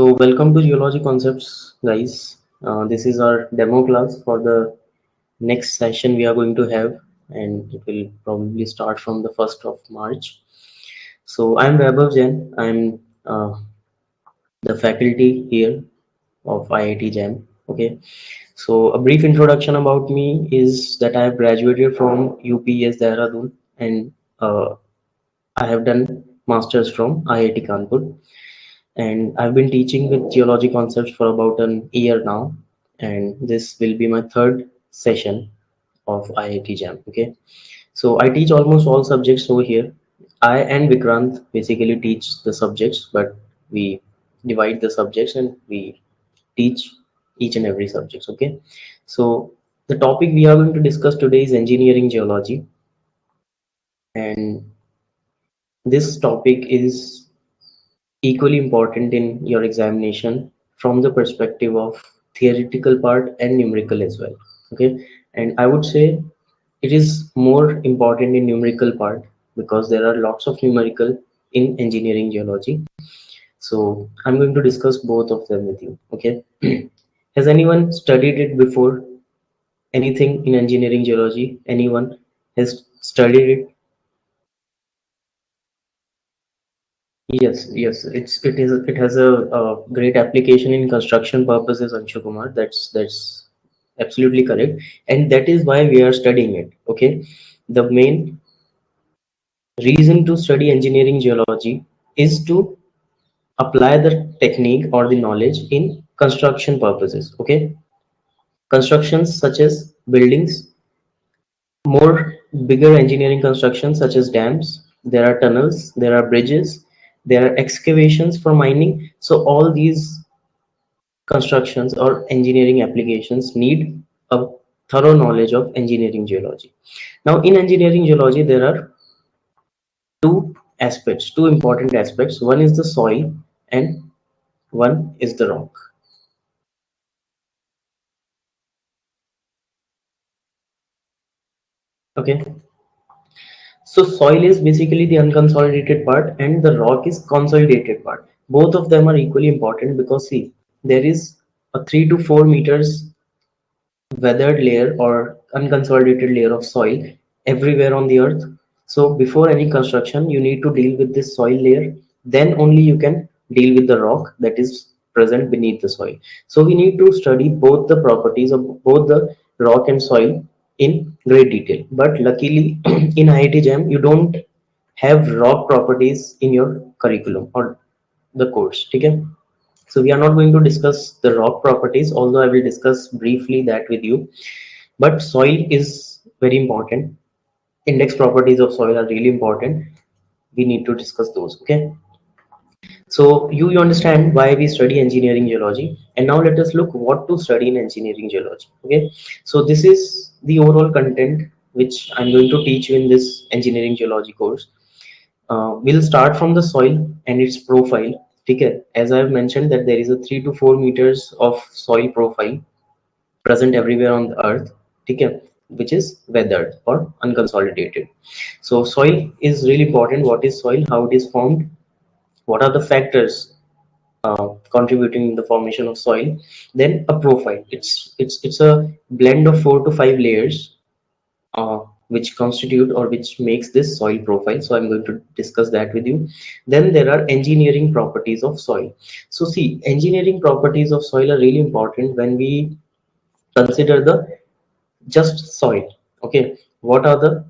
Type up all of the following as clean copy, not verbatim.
So welcome to Geology Concepts, guys. This is our demo class for the next session we are going to have, and it will probably start from the 1st of March. So I'm Vaibhav Jain. I'm the faculty here of IIT JAM. Okay. So a brief introduction about me is that I have graduated from UPS Dehradun, and I have done masters from IIT Kanpur, and I've been teaching with geology concepts for about an year now, and this will be my third session of IIT JAM. Okay, so I teach almost all subjects over here. I and Vikrant basically teach the subjects, but we divide the subjects and we teach each and every subject. Okay, so the topic we are going to discuss today is engineering geology, and this topic is equally important in your examination from the perspective of theoretical part and numerical as well. Okay, and I would say it is more important in numerical part because there are lots of numerical in engineering geology. So I'm going to discuss both of them with you. Okay. Has anyone studied it before? Anything in engineering geology? Anyone has studied it? Yes, it has a great application in construction purposes, Anshu Kumar. That's absolutely correct, and that is why we are studying it. Okay, the main reason to study engineering geology is to apply the technique or the knowledge in construction purposes. Okay, constructions such as buildings, more bigger engineering constructions such as dams, there are tunnels, there are bridges, there are excavations for mining. So all these constructions or engineering applications need a thorough knowledge of engineering geology. Now, in engineering geology, there are two important aspects. One is the soil, and one is the rock. Okay, so soil is basically the unconsolidated part, and the rock is consolidated part. Both of them are equally important because see, there is a 3 to 4 meters weathered layer or unconsolidated layer of soil everywhere on the earth. So before any construction, you need to deal with this soil layer. Then only you can deal with the rock that is present beneath the soil. So we need to study both the properties of both the rock and soil in great detail. But luckily, in IIT JAM, you don't have rock properties in your curriculum or the course. Okay? So we are not going to discuss the rock properties, although I will discuss briefly that with you. But soil is very important. Index properties of soil are really important. We need to discuss those. Okay. So you understand why we study engineering geology, and now let us look what to study in engineering geology. Okay. So this is the overall content which I'm going to teach you in this engineering geology course. We'll start from the soil and its profile. Okay, as I've mentioned that there is a 3 to 4 meters of soil profile present everywhere on the earth. Okay, which is weathered or unconsolidated. So soil is really important. What is soil? How it is formed? What are the factors contributing in the formation of soil? Then a profile. It's a blend of 4 to 5 layers uh, which constitute or which makes this soil profile. So I'm going to discuss that with you. Then there are engineering properties of soil. So see, engineering properties of soil are really important when we consider the just soil. Okay, what are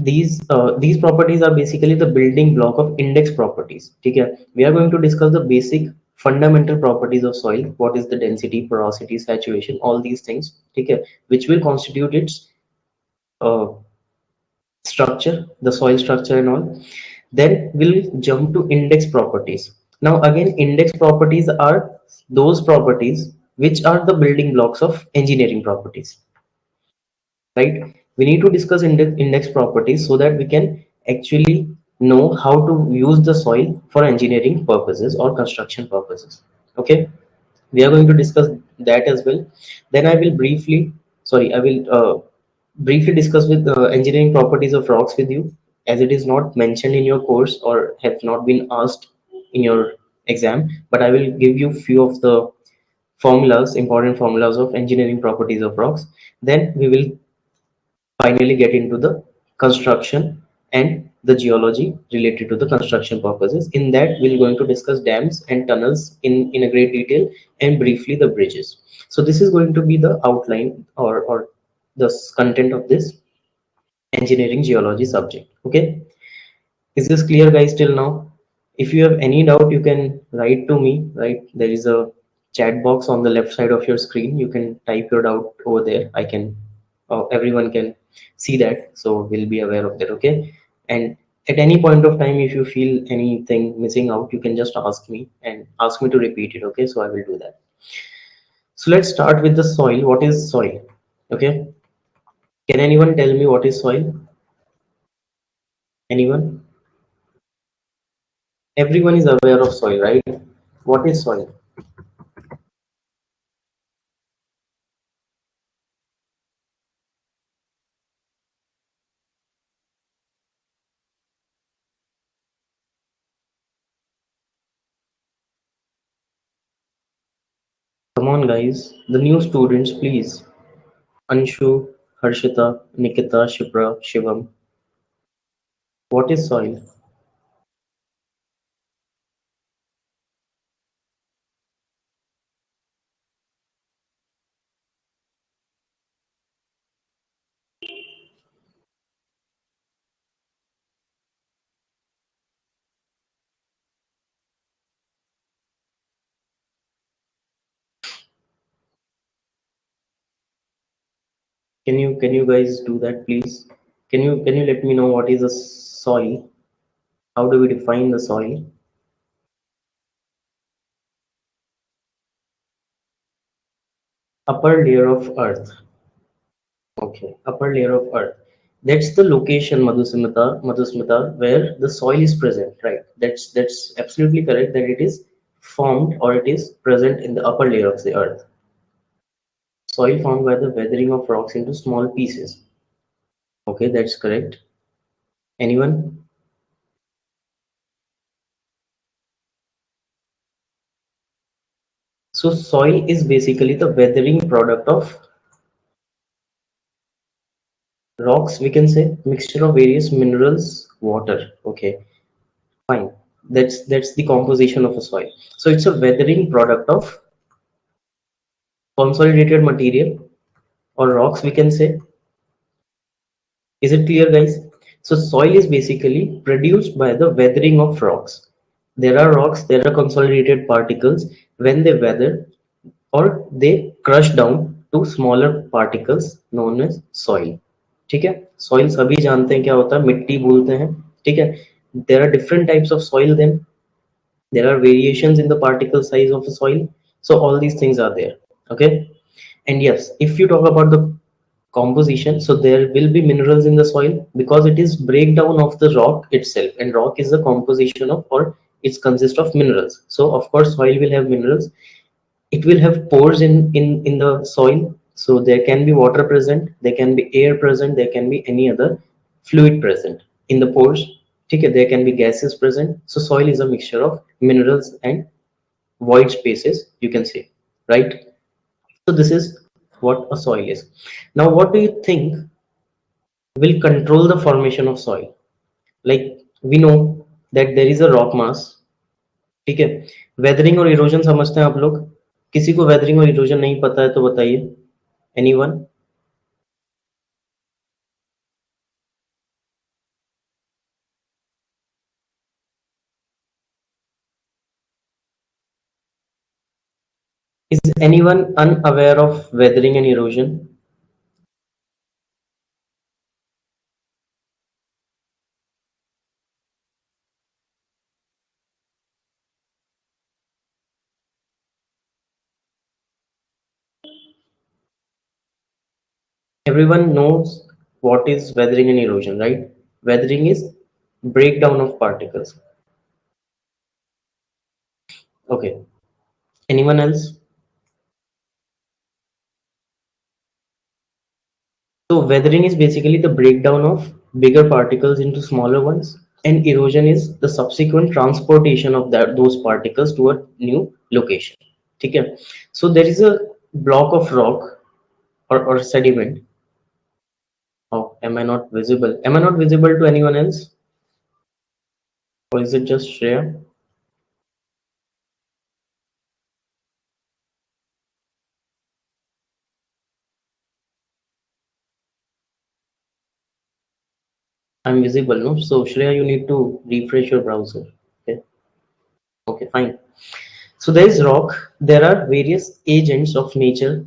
these properties are basically the building block of index properties. Okay, we are going to discuss the basic fundamental properties of soil. What is the density, porosity, saturation, all these things. Okay, which will constitute its uh, structure, the soil structure and all. Then we'll jump to index properties. Now again, index properties are those properties which are the building blocks of engineering properties, right? We need to discuss index properties so that we can actually know how to use the soil for engineering purposes or construction purposes. Okay, we are going to discuss that as well. Then I will briefly discuss with engineering properties of rocks with you, as it is not mentioned in your course or have not been asked in your exam, but I will give you few of the formulas, important formulas of engineering properties of rocks. Then we will finally get into the construction and the geology related to the construction purposes. In that, we're going to discuss dams and tunnels in a great detail, and briefly the bridges. So this is going to be the outline, or the content of this engineering geology subject. Okay, is this clear, guys, till now? If you have any doubt, you can write to me, right? There is a chat box on the left side of your screen. You can type your doubt over there. I can, everyone can see that, so we'll be aware of that. Okay, and at any point of time, if you feel anything missing out, you can just ask me and ask me to repeat it. Okay, so I will do that. So let's start with the soil. What is soil? Okay, can anyone tell me what is soil? Anyone? Everyone is aware of soil, right? What is soil? Come on, guys. The new students, please. Anshu, Harshita, Nikita, Shipra, Shivam. What is soil? Can you guys do that, please? Can you let me know what is a soil? How do we define the soil? Upper layer of earth. Okay, upper layer of earth. That's the location, Madhusmita, where the soil is present, right? That's absolutely correct that it is formed or it is present in the upper layer of the earth. Soil formed by the weathering of rocks into small pieces. Okay, that's correct. Anyone? So soil is basically the weathering product of rocks, we can say, mixture of various minerals, water. Okay, fine. That's the composition of a soil. So it's a weathering product of consolidated material or rocks, we can say. Is it clear, guys? So soil is basically produced by the weathering of rocks. There are rocks, there are consolidated particles. When they weather, और they crush down to smaller particles known as soil. ठीक है, soil सभी जानते हैं क्या होता है, मिट्टी बोलते हैं. ठीक है, there are different types of soil. Then there are variations in the particle size of the soil. So all these things are there. Okay, and yes, if you talk about the composition, so there will be minerals in the soil because it is breakdown of the rock itself, and rock is the composition of, or it consists of minerals. So of course soil will have minerals. It will have pores in the soil, so there can be water present, there can be air present, there can be any other fluid present in the pores. Okay, there can be gases present. So soil is a mixture of minerals and void spaces, you can say, right? So this is what a soil is. Now what do you think will control the formation of soil? Like, we know that there is a rock mass. ठीक है, weathering और erosion समझते हैं आप लोग? किसी को weathering और इरोजन नहीं पता है तो बताइए. Anyone? Is anyone unaware of weathering and erosion? Everyone knows what is weathering and erosion, right? Weathering is breakdown of particles. Okay. Anyone else? So weathering is basically the breakdown of bigger particles into smaller ones, and erosion is the subsequent transportation of those particles to a new location. ठीक है? So there is a block of rock or sediment. Oh, am I not visible? Am I not visible to anyone else? Or is it just Shreya? I'm visible, no? So Shreya, you need to refresh your browser. Okay, okay, fine. So there is rock. There are various agents of nature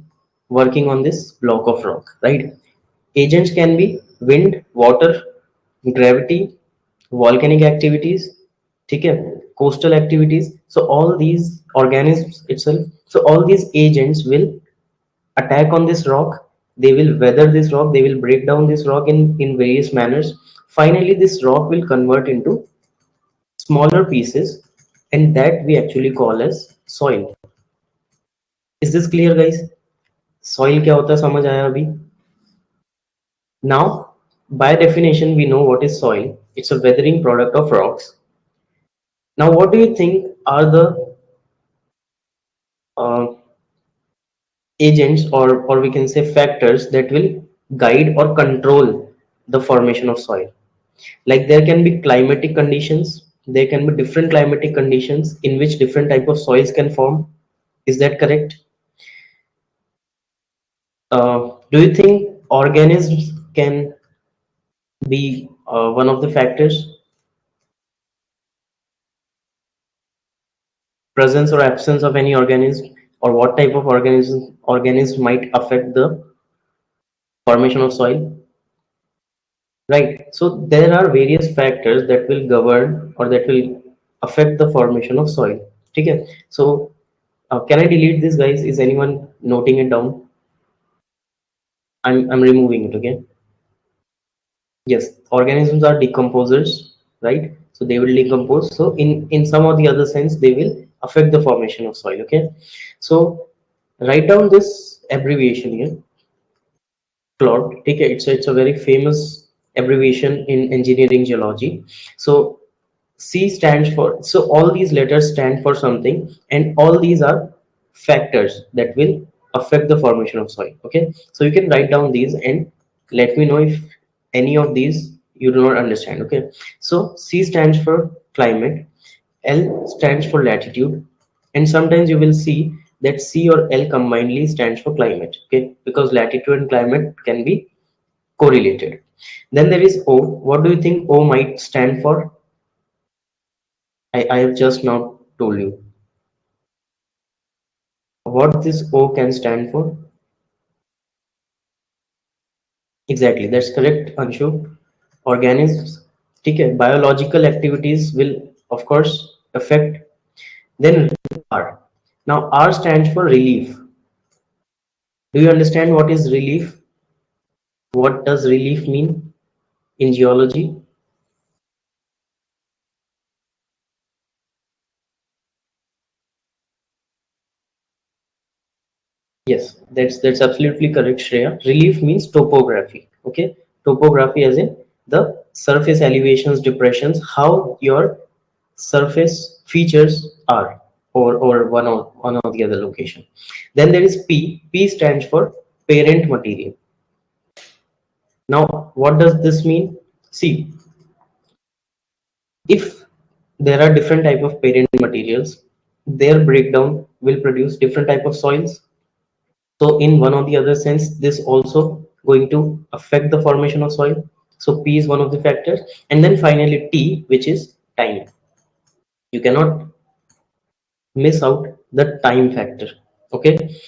working on this block of rock, right? Agents can be wind, water, gravity, volcanic activities, ठीक है, coastal activities. So all these organisms itself. So all these agents will attack on this rock. They will weather this rock. They will break down this rock in various manners. Finally, this rock will convert into smaller pieces, and that we actually call as soil. Is this clear, guys? Soil क्या होता है समझ आया अभी? Now, by definition, we know what is soil. It's a weathering product of rocks. Now, what do you think are the uh, agents, or we can say factors, that will guide or control the formation of soil? Like there can be climatic conditions, there can be different climatic conditions in which different type of soils can form. Is that correct? Do you think organisms can be one of the factors? Presence or absence of any organism, or what type of organism might affect the formation of soil, right? So there are various factors that will govern or that will affect the formation of soil. Okay, so can I delete this, guys? Is anyone noting it down? I'm removing it. Okay, yes, organisms are decomposers, right? So they will decompose, so in some or the other sense they will affect the formation of soil. Okay, so write down this abbreviation here, CLOD. ठीक है, it's a very famous abbreviation in engineering geology. So C stands for, so all these letters stand for something, and all these are factors that will affect the formation of soil. Okay, so you can write down these and let me know if any of these you do not understand. Okay, so C stands for climate, L stands for latitude, and sometimes you will see that C or L combinedly stands for climate. Okay, because latitude and climate can be correlated. Then there is O. What do you think O might stand for? I have just now told you what this O can stand for. Exactly, that's correct, Anshu. Organisms. Okay, biological activities will of course affect. Then R. Now R stands for relief. Do you understand what is relief? What does relief mean in geology? Yes, that's absolutely correct, Shreya. Relief means topography. Okay, topography as in the surface elevations, depressions, how your surface features are, or one or the other location. Then there is P. P stands for parent material. Now, what does this mean? See, if there are different type of parent materials, their breakdown will produce different type of soils. So in one or the other sense, this also going to affect the formation of soil. So P is one of the factors. And then finally T, which is time. You cannot miss out the time factor. Okay.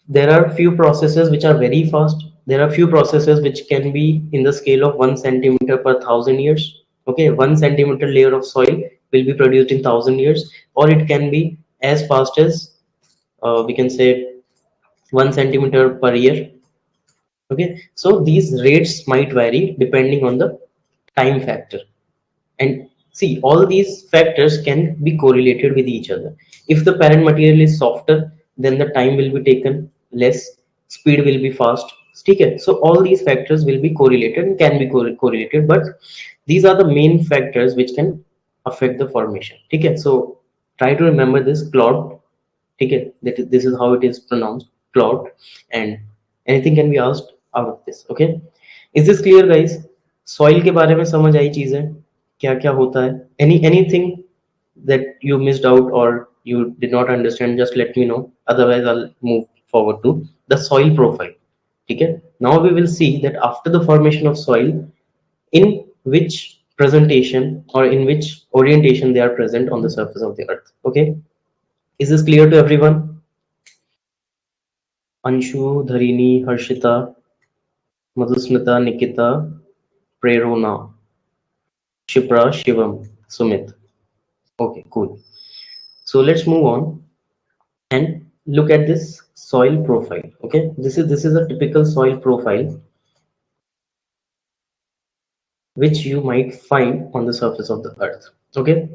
There are few processes which are very fast. There are few processes which can be in the scale of 1 centimeter per 1,000 years. Okay. 1 centimeter layer of soil will be produced in 1,000 years, or it can be as fast as we can say 1 centimeter per year. Okay, so these rates might vary depending on the time factor. And see, all these factors can be correlated with each other. If the parent material is softer, then the time will be taken less, speed will be fast. Okay, so all these factors will be correlated and can be correlated, but These are the main factors which can affect the formation. Okay, so try to remember this cloud. Okay, this is how it is pronounced, cloud, and anything can be asked out of this. Okay, is this clear, guys? Soil के बारे में समझ आई चीजें, क्या क्या होता है? Anything that you missed out or you did not understand, just let me know, otherwise I'll move forward to the soil profile. Okay, now we will see that after the formation of soil, in which presentation or in which orientation they are present on the surface of the earth. Okay, is this clear to everyone? Anshu, Dharini, Harshita, Madhusmita, Nikita, Prerona, Shipra, Shivam, Sumit. Okay, cool. So let's move on and look at this soil profile. Okay, this is a typical soil profile which you might find on the surface of the earth. Okay,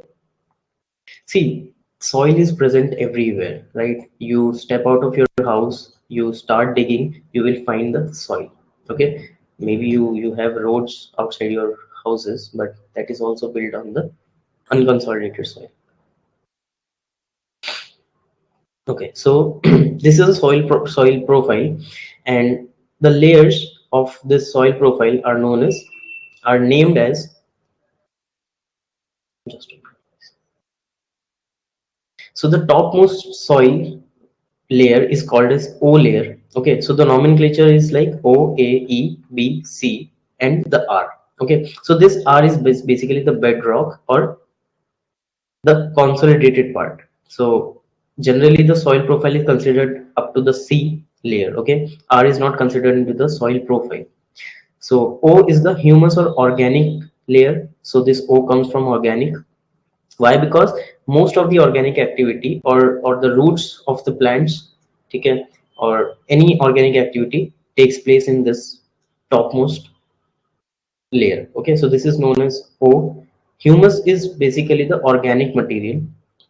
see, soil is present everywhere, right? You step out of your house, you start digging, you will find the soil. Okay, maybe you have roads outside your houses, but that is also built on the unconsolidated soil. Okay, so this is a soil profile, and the layers of this soil profile are named as, just so the topmost soil layer is called as O layer. Okay, so the nomenclature is like O, A, E, B, C, and the R. Okay, so this R is basically the bedrock or the consolidated part. So generally the soil profile is considered up to the C layer. Okay, R is not considered into the soil profile. So O is the humus or organic layer. So this O comes from organic. Why? Because most of the organic activity or the roots of the plants, okay, or any organic activity takes place in this topmost layer. Okay, so this is known as O. Humus is basically the organic material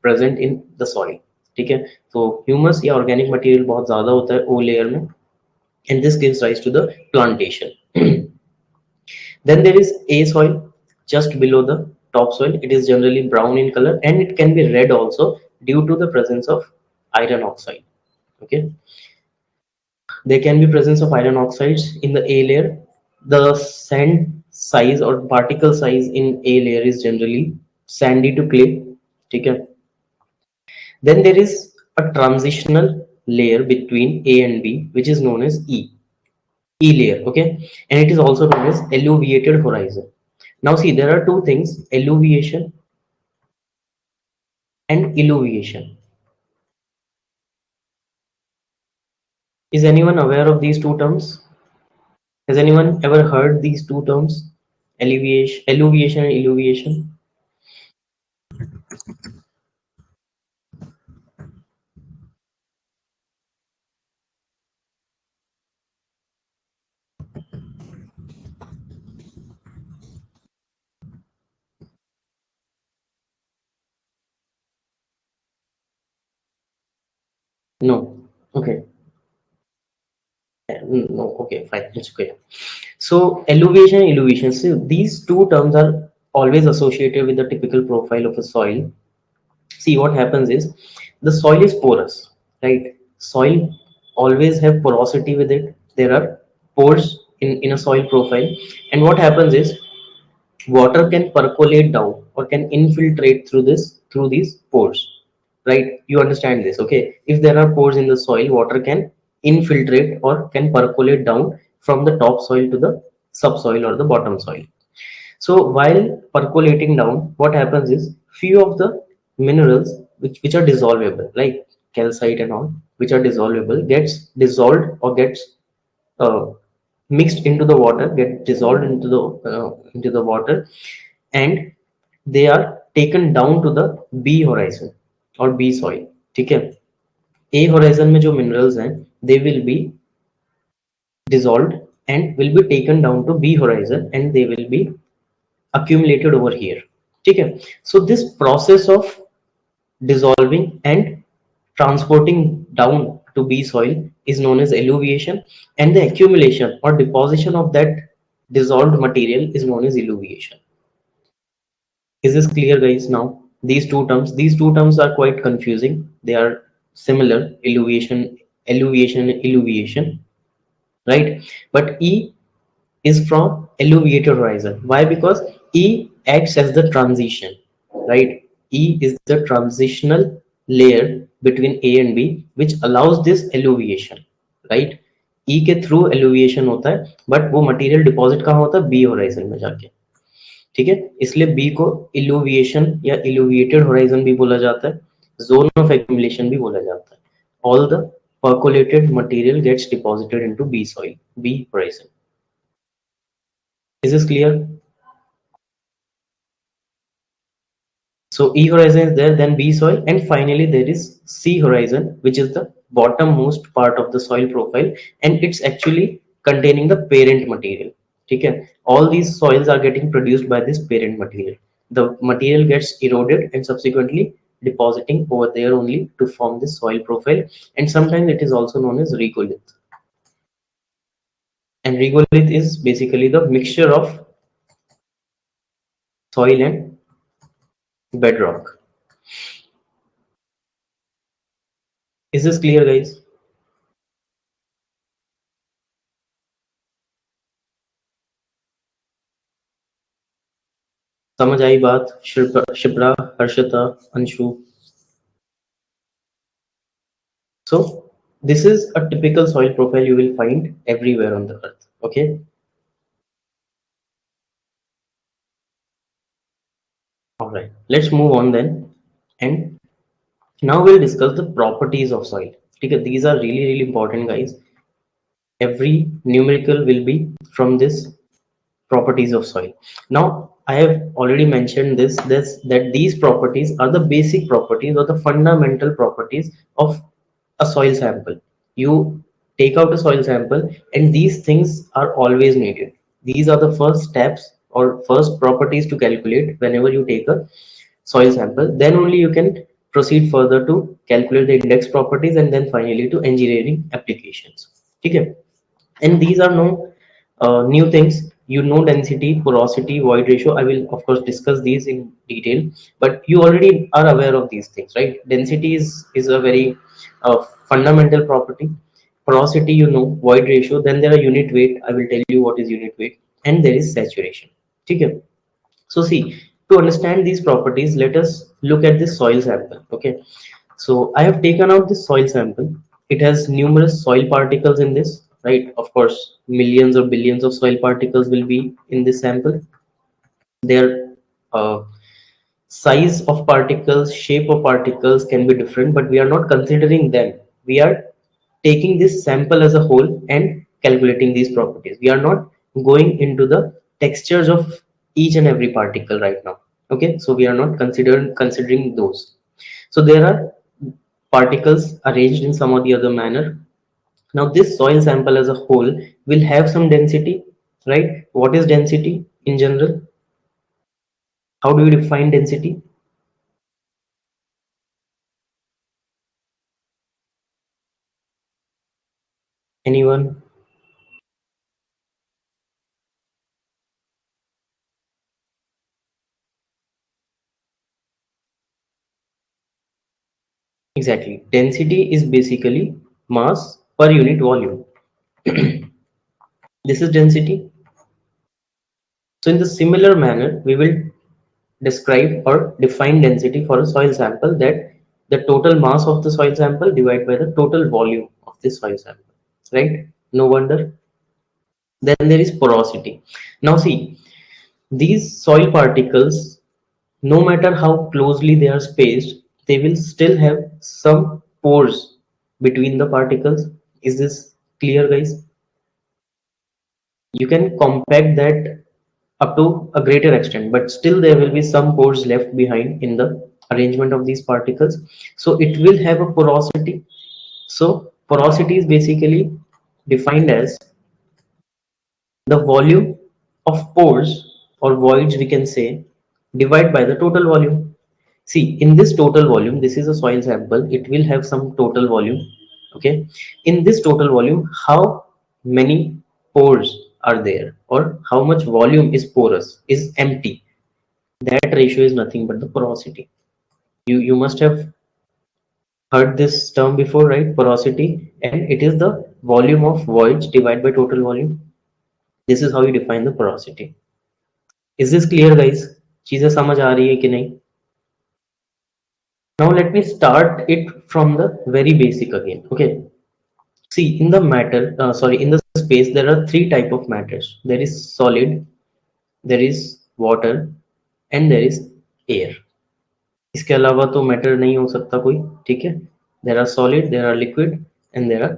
present in the soil. ठीक है, तो humus या organic material बहुत ज़्यादा होता है O layer में, and this gives rise to the plantation. Then there is A soil just below the topsoil. It is generally brown in color and it can be red also due to the presence of iron oxide. Okay, there can be presence of iron oxides in the A layer. The sand size or particle size in A layer is generally sandy to clay. Okay. Then there is a transitional layer between A and B, which is known as E layer. Okay, and it is also known as alluviated horizon. Now see, there are two things: alluviation and illuviation. Is anyone aware of these two terms? Has anyone ever heard these two terms? Alluviation and illuviation? No. Okay. No. Okay. Fine. It's okay. So alluviation and illuviation. So these two terms are always associated with the typical profile of a soil. See, what happens is the soil is porous, right? Soil always have porosity with it. There are pores in a soil profile, and what happens is water can percolate down or can infiltrate through these pores, right? You understand this? Okay, if there are pores in the soil, water can infiltrate or can percolate down from the top soil to the subsoil or the bottom soil. So while percolating down, what happens is few of the minerals which are dissolvable, like calcite and all, which are dissolvable, gets dissolved or gets uh, mixed into the water, get dissolved into the water, and they are taken down to the B horizon or B soil. ठीक है, A horizon में जो minerals हैं, they will be dissolved and will be taken down to B horizon and they will be accumulated over here. ठीक है, so this process of dissolving and transporting down to B soil is known as alluviation, and the accumulation or deposition of that dissolved material is known as illuviation. Is this clear, guys? Now, these two terms are quite confusing. They are similar, elevation, right? But E is from elevated horizon. Why? Because E acts as the transition, right? E is the transitional layer between A and B, which allows this elevation, right? E के through elevation होता है, but वो material deposit कहाँ होता है? B horizon में जाके, ठीक है। इसलिए बी को इल्यूविएशन या इल्यूविएटेड होराइजन भी बोला जाता है, जोन ऑफ एक्यूमुलेशन भी बोला जाता है। All the percolated material gets deposited into B soil, B horizon. Is this clear? So E horizon is there, then B soil, and finally there is C horizon, which is the bottommost part of the soil profile, and it's actually containing the parent material. Okay, all these soils are getting produced by this parent material. The material gets eroded and subsequently depositing over there only to form this soil profile, and sometimes it is also known as regolith. And regolith is basically the mixture of soil and bedrock. Is this clear, guys? समझ आई बात? Shipra, Harshita, Anshu? So this is a typical soil profile you will find everywhere on the earth. Okay, all right, let's move on then, and now we'll discuss the properties of soil. Okay, these are really important, guys. Every numerical will be from this properties of soil. Now I have already mentioned this that these properties are the basic properties or the fundamental properties of a soil sample. You take out a soil sample, and these things are always needed. These are the first steps or first properties to calculate whenever you take a soil sample. Then only you can proceed further to calculate the index properties, and then finally to engineering applications. Okay, and these are no new things. You know, density, porosity, void ratio. I will of course discuss these in detail, but you already are aware of these things, right? Density is a very fundamental property. Porosity, you know. Void ratio, then there are unit weight. I will tell you what is unit weight, and there is saturation. Okay, so see, to understand these properties, let us look at this soil sample. Okay, so I have taken out this soil sample. It has numerous soil particles in this, right? Of course, millions or billions of soil particles will be in this sample. Their size of particles, shape of particles can be different, but we are not considering them. We are taking this sample as a whole and calculating these properties. We are not going into the textures of each and every particle right now. Okay, so we are not considering those. So there are particles arranged in some or the other manner. Now this soil sample as a whole will have some density, right? What is density in general? How do we define density? Anyone? Exactly. Density is basically mass per unit volume. This is density. So in the similar manner, we will describe or define density for a soil sample, that the total mass of the soil sample divided by the total volume of the soil sample, right? No wonder. Then there is porosity. Now see, these soil particles, no matter how closely they are spaced, they will still have some pores between the particles. Is this clear, guys? You can compact that up to a greater extent, but still there will be some pores left behind in the arrangement of these particles. So it will have a porosity. So porosity is basically defined as the volume of pores or voids, we can say, divided by the total volume. See, in this total volume, this is a soil sample, it will have some total volume. Okay, in this total volume, how many pores are there, or how much volume is porous, is empty? That ratio is nothing but the porosity. You must have heard this term before, right? Porosity, and it is the volume of voids divided by total volume. This is how you define the porosity. Is this clear, guys? चीजें समझ आ रही है कि नहीं? Now let me start it from the very basic again. Okay. See, in the in the space, there are three type of matters. There is solid, there is water, and there is air. इसके अलावा तो matter नहीं हो सकता कोई, ठीक है? There are solid, there are liquid, and there are,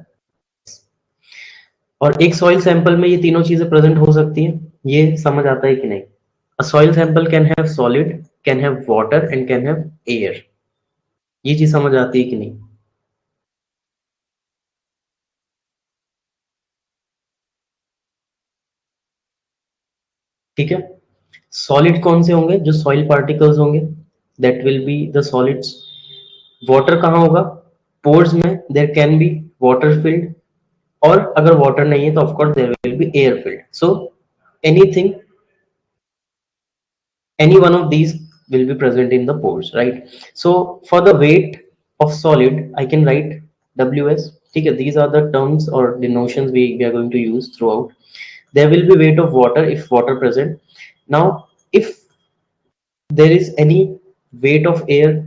और एक सॉइल सैंपल में ये तीनों चीजें प्रेजेंट हो सकती हैं। ये समझ आता है कि नहीं? A soil sample can have solid, can have water, and can have air. ये चीज समझ आती है कि नहीं? ठीक है। सॉलिड कौन से होंगे? जो सॉइल पार्टिकल्स होंगे, that will be the solids. Water कहाँ होगा? पोर्स में there can be water filled, और अगर वाटर नहीं है तो of course there will be air filled. So anything, any one of these will be present in the pores, right? So for the weight of solid, I can write ws. Okay, these are the terms or the notions we are going to use throughout. There will be weight of water if water present. Now if there is any weight of air,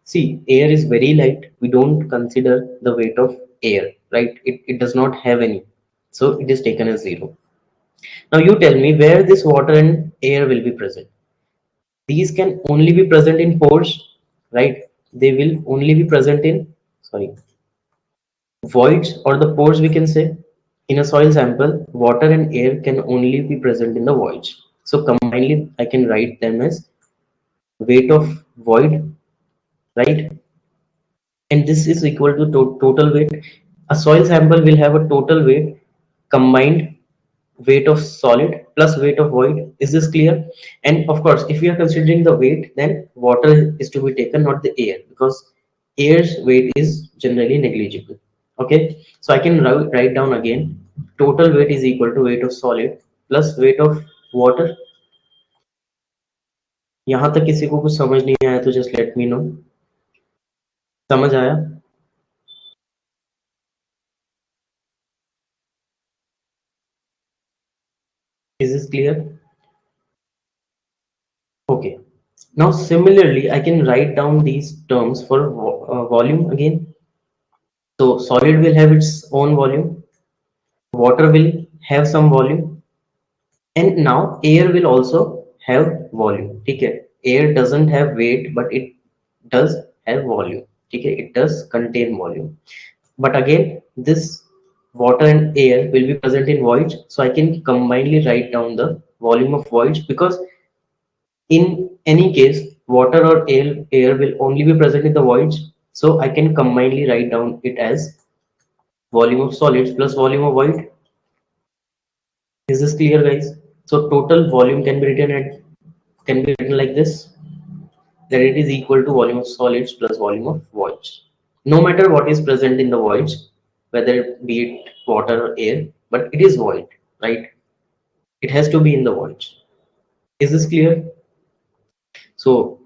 see, air is very light, we don't consider the weight of air, right? It does not have any, so it is taken as zero. Now you tell me where this water and air will be present. These can only be present in pores, right? They will only be present in, sorry, voids or the pores, we can say. In a soil sample, water and air can only be present in the voids, so combinedly I can write them as weight of void, right? And this is equal to total weight. A soil sample will have a total weight, combined weight of solid plus weight of void. Is this clear? And of course, if we are considering the weight, then water is to be taken, not the air, because air's weight is generally negligible. Okay, so I can write down again, total weight is equal to weight of solid plus weight of water. यहां तक किसी को कुछ समझ नहीं आया तो just let me know. समझ आया? Is this clear? Okay. Now similarly, I can write down these terms for volume again. So solid will have its own volume, water will have some volume, and now air will also have volume. Okay. Air doesn't have weight, but it does have volume. Okay. It does contain volume. But again, this water and air will be present in voids, so I can combinedly write down the volume of voids, because in any case, water or air will only be present in the voids, so I can combinedly write down it as volume of solids plus volume of void. Is this clear, guys? So total volume can be written like this, that it is equal to volume of solids plus volume of voids. No matter what is present in the voids, whether be it water or air, but it is void, right? It has to be in the voids. Is this clear? So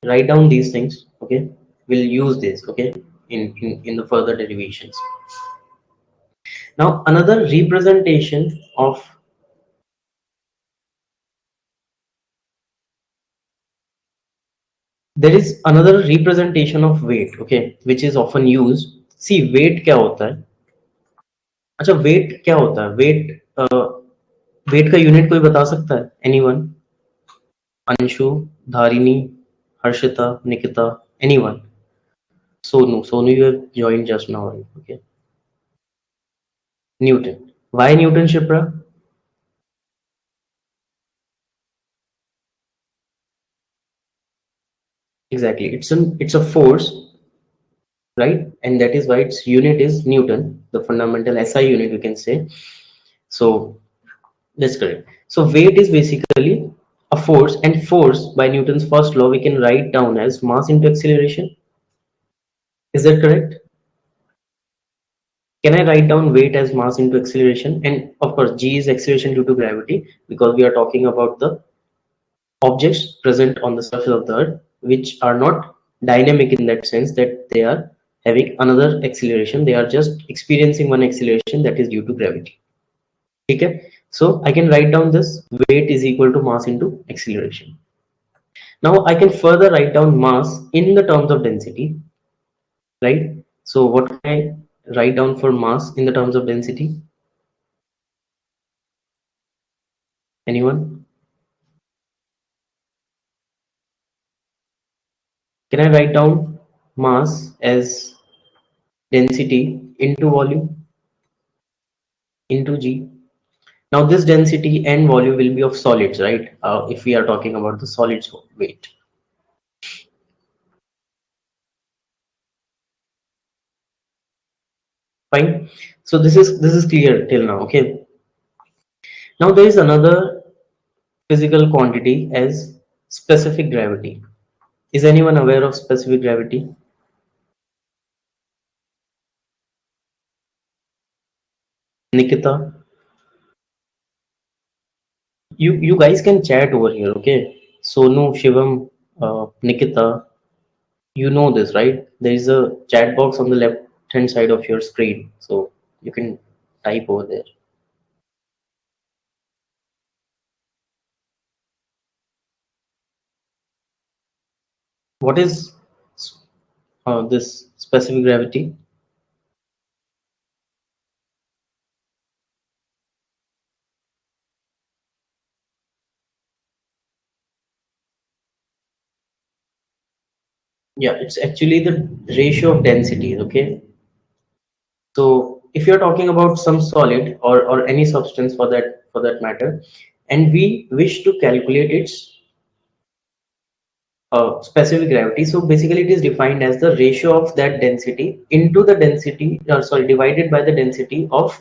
write down these things. Okay, we'll use this, okay, in the further derivations. Now another representation of, there is another representation of weight, okay, which is often used. See, weight क्या होता है? अच्छा, weight क्या होता है? weight का unit कोई बता सकता है? Anyone? Anshu, Dharini, Harshita, Nikita, anyone? Sonu, you have joined just now, right? Okay. Newton. Why Newton, Shipra? Exactly. It's a force, right? And that is why its unit is Newton, the fundamental SI unit, you can say. So that's correct. So weight is basically a force, and force by Newton's first law we can write down as mass into acceleration. Is that correct? Can I write down weight as mass into acceleration? And of course, G is acceleration due to gravity, because we are talking about the objects present on the surface of the earth which are not dynamic in that sense that they are having another acceleration, they are just experiencing one acceleration that is due to gravity. Okay, so I can write down this weight is equal to mass into acceleration. Now I can further write down mass in the terms of density, right? So what can I write down for mass in the terms of density? Anyone? Can I write down mass as density into volume into G? Now this density and volume will be of solids, right? If we are talking about the solids weight. Fine. So this is clear till now. Okay. Now there is another physical quantity as specific gravity. Is anyone aware of specific gravity? Nikita, you guys can chat over here, okay? Sonu, Shivam, Nikita, you know this, right? There is a chat box on the left hand side of your screen, so you can type over there. What is this specific gravity? Yeah, it's actually the ratio of densities, okay? So if you're talking about some solid or any substance for that matter, and we wish to calculate its specific gravity, so basically it is defined as the ratio of that density into the density, sorry, divided by the density of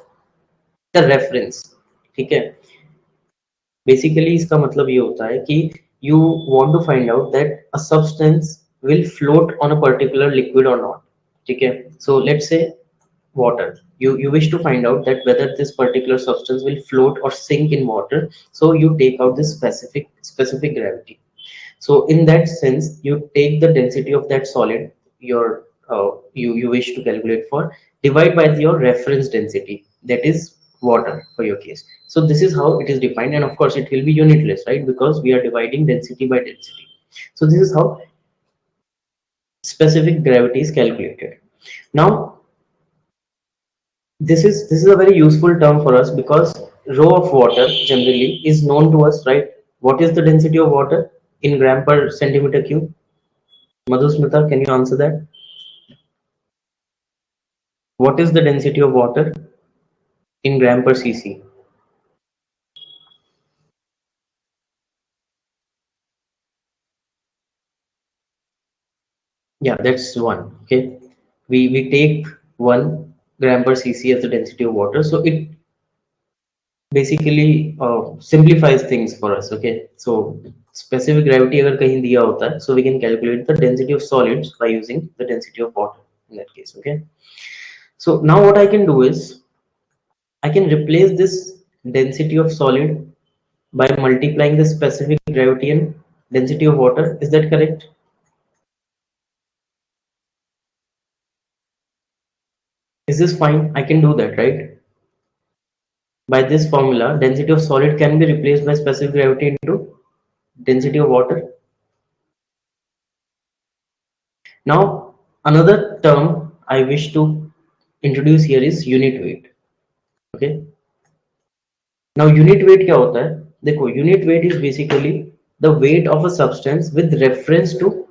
the reference. ठीक है, basically इसका मतलब ये होता है कि you want to find out that a substance will float on a particular liquid or not. ठीक है, so let's say water, you wish to find out that whether this particular substance will float or sink in water, so you take out this specific gravity. So in that sense you take the density of that solid your you wish to calculate for, divide by your reference density, that is water for your case. So this is how it is defined, and of course it will be unitless, right, because we are dividing density by density. So this is how specific gravity is calculated. Now this is a very useful term for us because rho of water generally is known to us, right? What is the density of water in gram per centimeter cube? Madhusmita, can you answer that? What is the density of water in gram per cc? Yeah, that's one. Okay, we take 1 gram per cc as the density of water, so it basically simplifies things for us. Okay, so specific gravity अगर कहीं दिया होता है, so we can calculate the density of solids by using the density of water in that case. Okay, so now what I can do is I can replace this density of solid by multiplying the specific gravity and density of water. Is that correct? Is this fine? I can do that, right? By this formula, density of solid can be replaced by specific gravity into density of water. Now, another term I wish to introduce here is unit weight. Okay. Now, unit weight क्या होता है? देखो, unit weight is basically the weight of a substance with reference to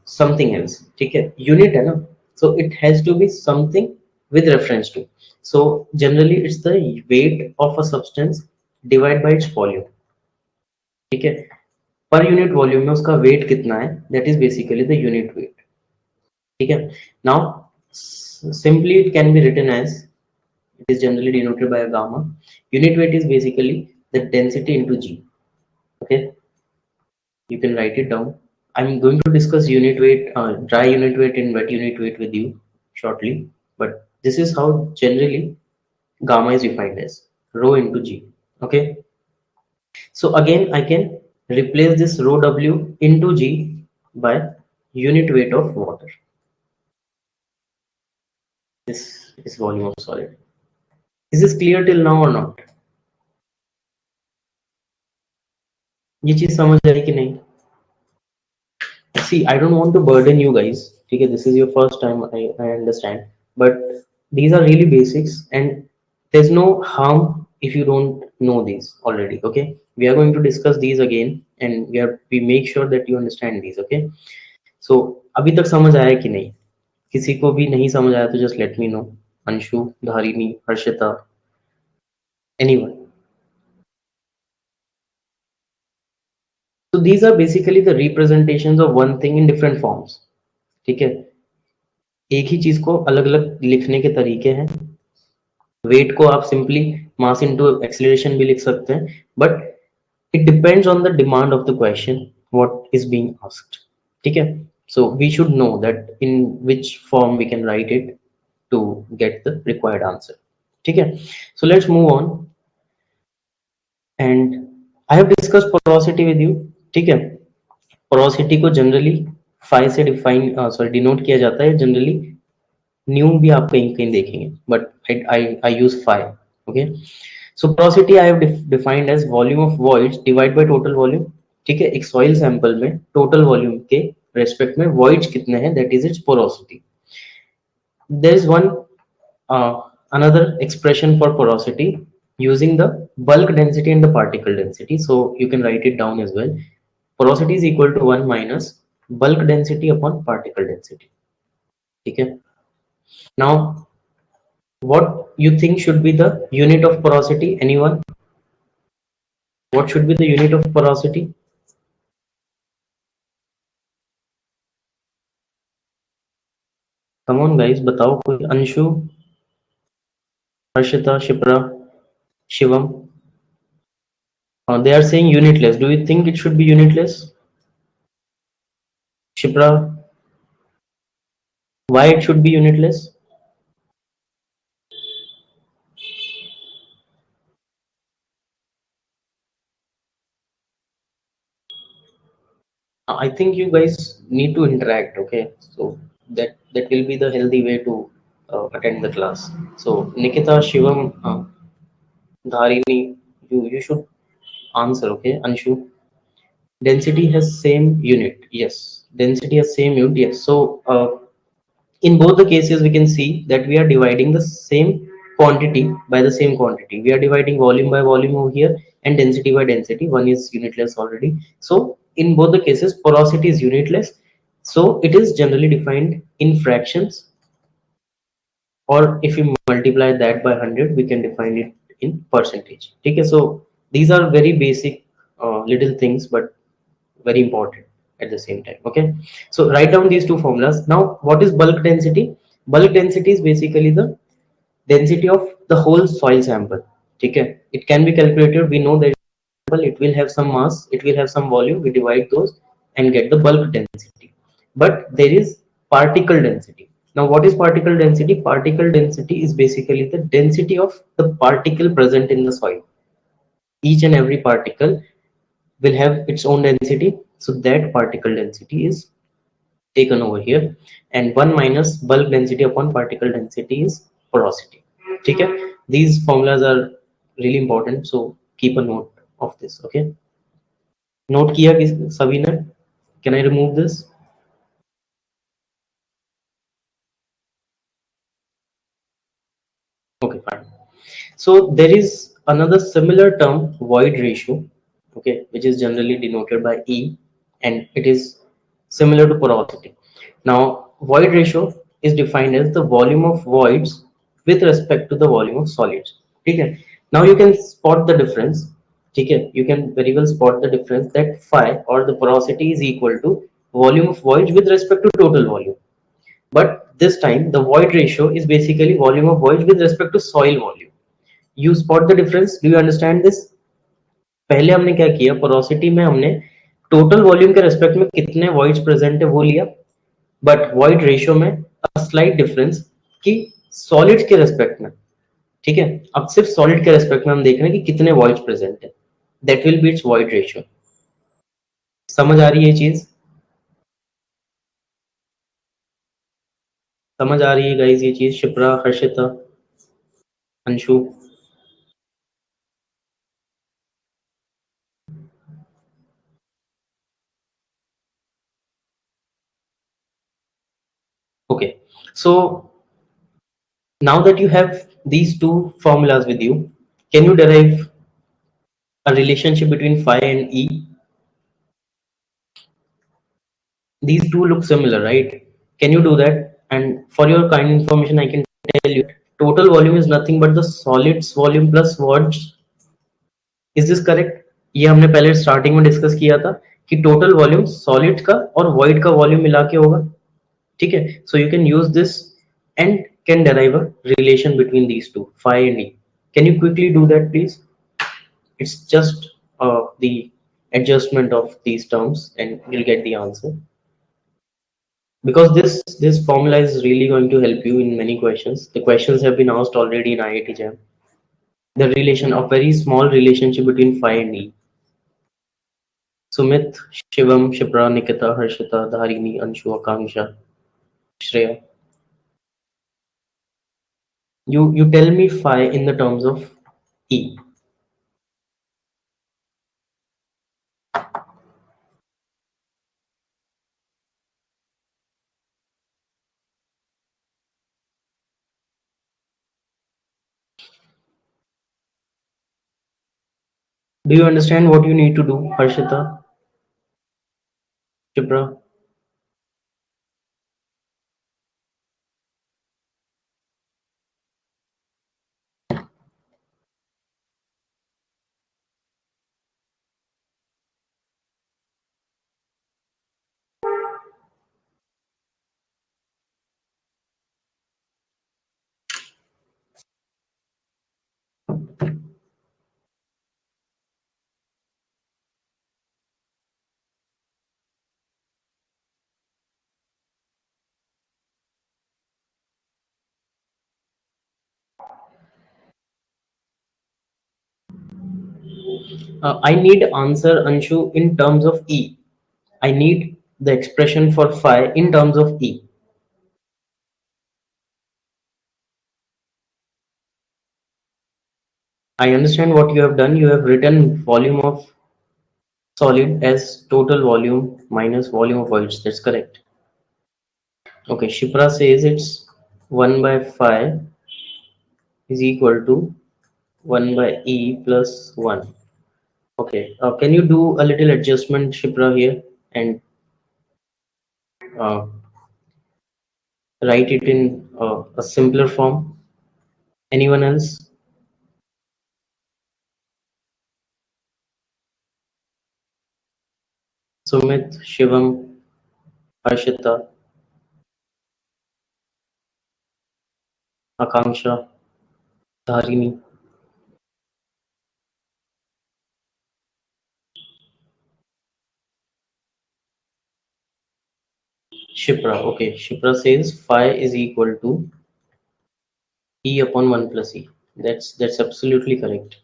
something else. ठीक है, unit है ना, so it has to be something with reference to. So generally it's the weight of a substance divided by its volume. ठीक है, per unit volume में उसका weight कितना है, that is basically the unit weight. ठीक है, now simply it can be written as, it is generally denoted by a gamma. Unit weight is basically the density into g. Okay, you can write it down. I'm going to discuss unit weight, dry unit weight and wet unit weight with you shortly, but this is how generally gamma is defined as rho into g. Okay, so again I can replace this rho W into G by unit weight of water. This is volume of solid. Is this clear till now or not? ये चीज समझ आई कि नहीं? See, I don't want to burden you guys. Okay, this is your first time, I understand. But these are really basics, and there's no harm if you don't know these already. Okay, we are going to discuss these again, and we make sure that you understand these. Okay, so अभी तक समझ आया कि नहीं? किसी को भी नहीं समझ आया तो just let me know. Anshu, Dharini, Harshita, anyone. So these are basically the representations of one thing in different forms. ठीक है, एक ही चीज को अलग अलग लिखने के तरीके हैं. वेट को आप सिंपली मास इनटू एक्सीलरेशन भी लिख सकते हैं, but it depends on the demand of the question what is being asked. ठीक है, so we should know that in which form we can write it to get the required answer. ठीक है, so let's move on. And I have discuss porosity with you. ठीक है, porosity को generally phi से denote किया जाता है. Generally new भी आप कहीं कहीं देखेंगे, but I use phi. Okay, so porosity I have defined as volume of voids divide by total volume. ठीक है, एक सॉइल सैंपल में टोटल वॉल्यूम के रेस्पेक्ट में वॉइड्स कितने हैं, that is its porosity. There is one another expression for porosity using the bulk density and the particle density, so you can write it down as well. Porosity is equal to 1 minus bulk density upon particle density. ठीक है, now what you think should be the unit of porosity? Anyone? What should be the unit of porosity? Come on guys, बताओ कोई. Anshu, Harshita, Shipra, Shivam. They are saying unitless. Do you think it should be unitless? Shipra, why it should be unitless? I think you guys need to interact. Okay, so that will be the healthy way to attend the class. So Nikita, Shivam, Dharini, you should answer. Okay, Anshu. Density has same unit. Yes, density has same unit. Yes. So in both the cases, we can see that we are dividing the same quantity by the same quantity. We are dividing volume by volume over here and density by density. One is unitless already. So in both the cases, porosity is unitless. So it is generally defined in fractions, or if we multiply that by 100, we can define it in percentage. Okay, so these are very basic little things, but very important at the same time. Okay, so write down these two formulas. Now what is bulk density? Bulk density is basically the density of the whole soil sample. Okay, it can be calculated. We know that it will have some mass, it will have some volume. We divide those and get the bulk density. But there is particle density. Now what is particle density? Particle density is basically the density of the particle present in the soil. Each and every particle will have its own density, so that particle density is taken over here, and 1 minus bulk density upon particle density is porosity. Okay, these formulas are really important, so keep a note of this. Okay, note किया कि सभी ने? Can I remove this? Okay, fine. So there is another similar term, void ratio. Okay, which is generally denoted by E, and it is similar to porosity. Now void ratio is defined as the volume of voids with respect to the volume of solids. Okay, now you can spot the difference. Okay, you can very well spot the difference that phi, or the porosity, is equal to volume of voids with respect to total volume. But this time the void ratio is basically volume of voids with respect to soil volume. You spot the difference? Do you understand this? पहले हमने क्या किया, porosity में हमने total volume के respect में कितने voids present है वो लिया, बट वॉइड रेशियो में अ स्लाइट डिफरेंस कि सॉलिड्स के रेस्पेक्ट में. ठीक है, अब सिर्फ सॉलिड के रेस्पेक्ट में हम देख रहे हैं कि कितने वॉइड्स प्रेजेंट है, that will B it's void ratio. समझ आ रही है ये चीज? समझ आ रही है गाइस ये चीज? Shipra, Harshita, Anshu. Okay, so now that you have these two formulas with you, can you derive a relationship between phi and E? These two look similar, right? Can you do that? And for your kind information, I can tell you total volume is nothing but the solids volume plus voids. Is this correct? ये हमने पहले starting में discuss किया था कि total volume solid का और void का वॉल्यूम मिला के होगा. ठीक है, so you can use this and can derive a relation between these two, phi and E. Can you quickly do that, please? It's just the adjustment of these terms and you'll get the answer. Because this formula is really going to help you in many questions. The questions have been asked already in IIT Jam. The relation, a very small relationship between phi and E. Sumit, Shivam, Shipra, Nikita, Harshita, Dharini, Anshu, Akanksha, Shreya. You tell me phi in the terms of E. Do you understand what you need to do, Harshita, Shipra? I need answer, Anshu, in terms of E. I need the expression for phi in terms of E. I understand what you have done. You have written volume of solid as total volume minus volume of voids. That's correct. Okay, Shipra says it's 1 by phi is equal to 1 by E plus 1. Okay, can you do a little adjustment, Shipra, here and uh, write it in a simpler form? Anyone else? Sumit, Shivam, Harshita, Akanksha, Dharini. Shipra. Okay, Shipra says phi is equal to E upon 1 plus E. That's absolutely correct.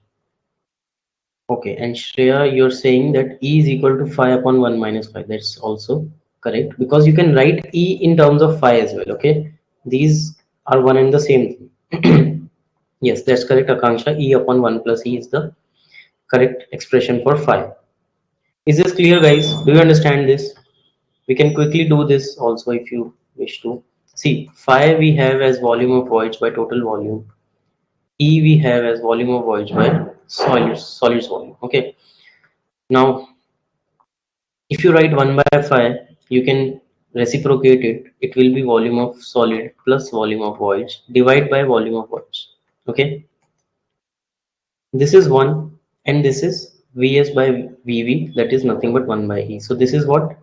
Okay, and Shreya, you're saying that E is equal to phi upon 1 minus phi. That's also correct because you can write E in terms of phi as well. Okay, these are one and the same thing. Yes, that's correct, Akanksha. E upon 1 plus E is the correct expression for phi. Is this clear, guys? Do you understand this? We can quickly do this also if you wish to. See, phi we have as volume of voids by total volume. E we have as volume of voids by solids volume. Okay. Now, if you write 1 by phi, you can reciprocate it. It will be volume of solid plus volume of voids divide by volume of voids. Okay. This is 1 and this is Vs by Vv, that is nothing but 1 by E. So this is what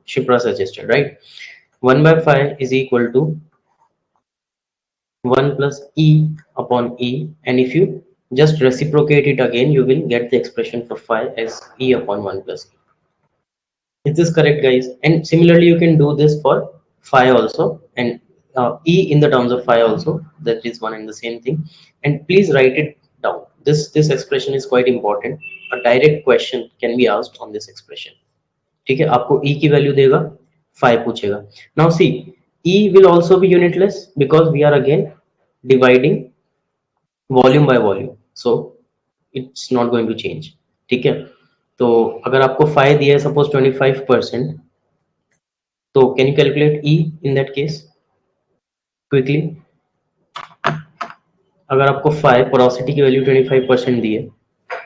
Shipra suggested, right? 1 by phi is equal to 1 plus E upon E, and if you just reciprocate it again, you will get the expression for phi as E upon 1 plus E. Is this correct, guys? And similarly, you can do this for phi also, and E in the terms of phi also, that is one and the same thing. And please write it down. This expression is quite important. A direct question can be asked on this expression. ठीक है, आपको ई की value देगा, 5 पूछेगा। Now see, e will also be unitless because we are again dividing volume by volume, so it's not going to change. ठीक है, तो अगर आपको 5 दिया है सपोज 25%, तो can you calculate E in that case quickly? अगर आपको 5 पोरोसिटी की वैल्यू 25% दी है,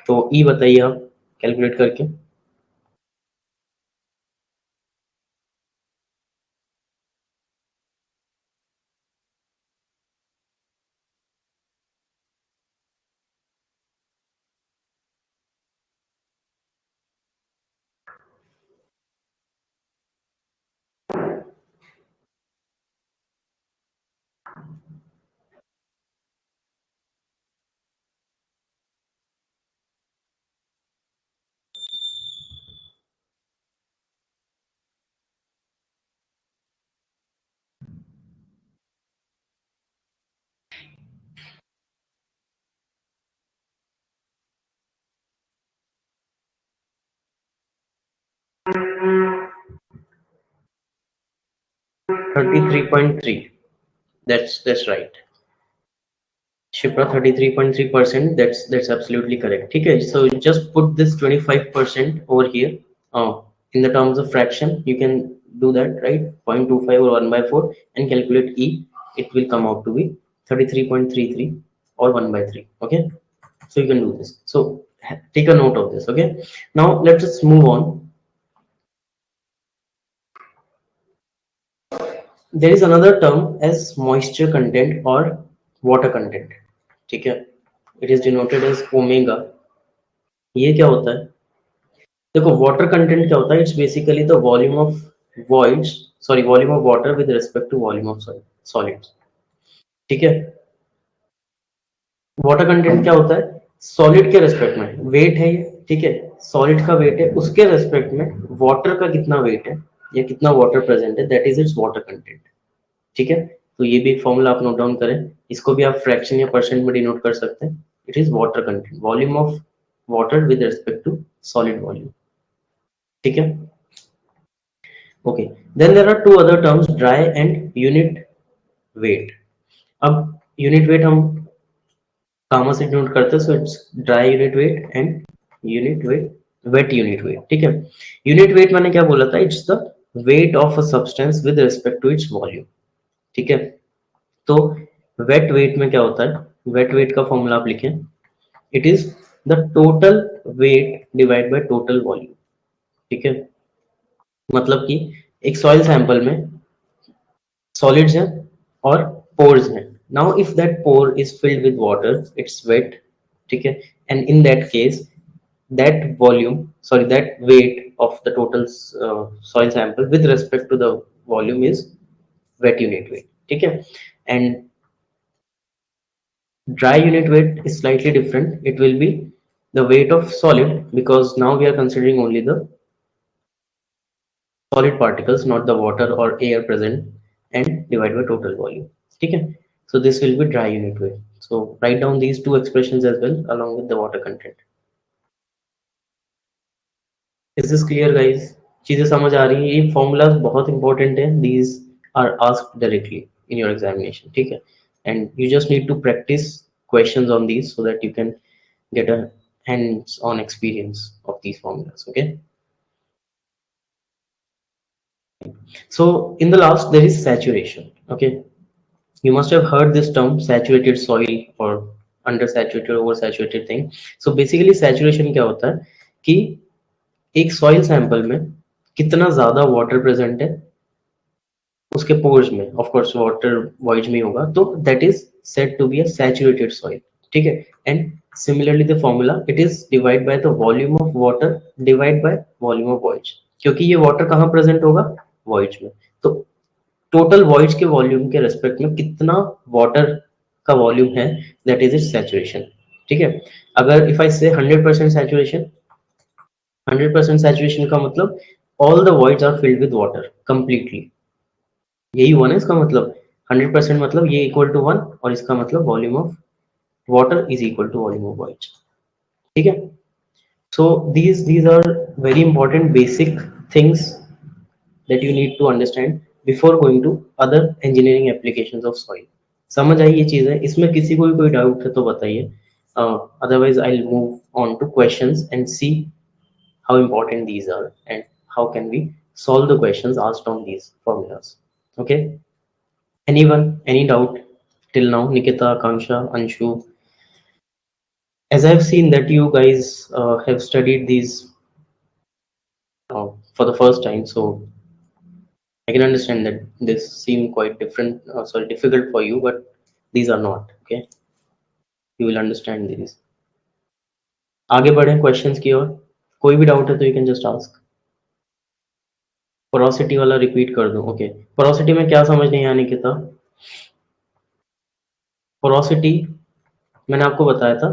तो ई बताइए आप कैलकुलेट करके। 33.3, that's right. Shipra 33.3%, that's absolutely correct. ठीक है, so just put this 25% over here. In the terms of fraction, you can do that, right? 0.25 or 1 by 4 and calculate E. It will come out to be 33.33 or 1 by 3. Okay, so you can do this. So take a note of this. Okay, now let's just move on. There is another term as moisture content or water content. ठीक है, it is denoted as omega. ये क्या होता है? देखो, water content क्या होता है? It's basically the volume of voids, sorry, volume of water with respect to volume of solids. ठीक है, वाटर कंटेंट क्या होता है? सॉलिड के रेस्पेक्ट में वेट है ये, ठीक है, सॉलिड का वेट है, उसके रेस्पेक्ट में वाटर का कितना वेट है या कितना वाटर प्रेजेंट है, that is it's water content. ठीक है, तो ये भी एक फॉर्मूला आप नोट डाउन करें, इसको भी आप फ्रैक्शन या परसेंट में डिनोट कर सकते हैं। It is water content, volume of water with respect to solid volume. ठीक है, okay, then there are two other terms, dry and unit weight. अब यूनिट वेट हम कामा से डिनोट करते हैं, so it's dry unit weight and unit weight, wet unit weight. ठीक है, unit weight मैंने क्या बोला था? It's the weight of a substance with respect to its volume. ठीक है, तो वेट वेट में क्या होता है? वेट वेट का फॉर्मूला आप लिखें, it is the total weight divide by total volume. ठीक है, मतलब कि एक सॉइल सैंपल में सॉलिड्स हैं और पोर्स हैं। Now if that pour is filled with water, its weight. ठीक है, and in that case that volume, sorry, that weight of the total soil sample with respect to the volume is wet unit weight. ठीक है, and dry unit weight is slightly different. It will be the weight of solid, because now we are considering only the solid particles, not the water or air present, and divide by total volume. Okay, so this will be dry unit weight. So write down these two expressions as well along with the water content. Is this clear, guys? चीजें समझ आ रही हैं? ये formulas बहुत important है. These are asked directly in your examination. ठीक है, and you just need to practice questions on these so that you can get a hands-on experience of these formulas. Okay, so in the last there is saturation. Okay, you must have heard this term saturated soil or undersaturated, oversaturated thing. So basically saturation क्या होता है कि एक soil sample में कितना ज्यादा water present है उसके पोर्स में, ऑफ कोर्स वाटर वॉइड में होगा, तो that is said to be a saturated soil. ठीक है, and similarly the formula, it is divide by the volume of water divide by volume of voids, क्योंकि ये वाटर कहाँ present होगा? Voids में। तो टोटल वॉइड्स के वॉल्यूम के रेस्पेक्ट में कितना वाटर का वॉल्यूम है, दैट इज इट्स सैचुरेशन। ठीक है, अगर इफ आई से 100% सैचुरेशन, 100% सैचुरेशन का मतलब all the voids are filled with water completely, यही हुआ ना इसका मतलब। 100% मतलब ये इक्वल टू 1, और इसका मतलब volume of water is equal to volume of voids. ठीक है, so these are very important basic things that you need to understand before going to other engineering applications of soil. समझ आई ये चीज है? इसमें किसी को भी कोई डाउट है तो बताइए, otherwise I'll move on to questions and see how important these are and how can we solve the questions asked on these formulas. Okay, anyone, any doubt till now? Nikita, Akanksha, Anshu, as I've seen that you guys have studied these for the first time, so I can understand that this seem quite different, sorry, difficult for you, but these are not. Okay, you will understand these. आगे बढ़े questions की ओर. कोई भी doubt है तो you can just ask. Porosity वाला repeat कर दूं? ओके, पोरोसिटी में क्या समझ नहीं आने की था? पोरोसिटी मैंने आपको बताया था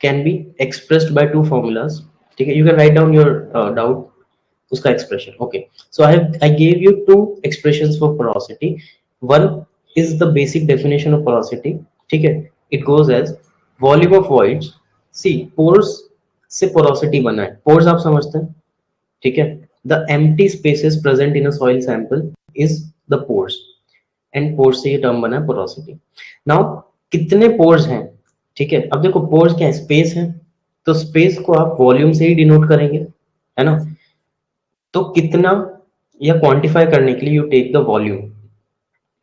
can be expressed by two formulas. ठीक है, you can write down your doubt, उसका expression. Okay, so I gave you two expressions for porosity. One is the basic definition of porosity. ठीक है, it goes as volume of voids. See, pores से porosity बना है. Pores आप समझते हैं? ठीक है, the empty spaces present in a soil sample is the pores, and pores से ये टर्म बना है पोरोसिटी. नाउ कितने पोर्स हैं? ठीक है, अब देखो पोर्स क्या है? स्पेस है, तो स्पेस को आप वॉल्यूम से ही डिनोट करेंगे, है ना? तो कितना, या क्वांटिफाई करने के लिए you take the volume,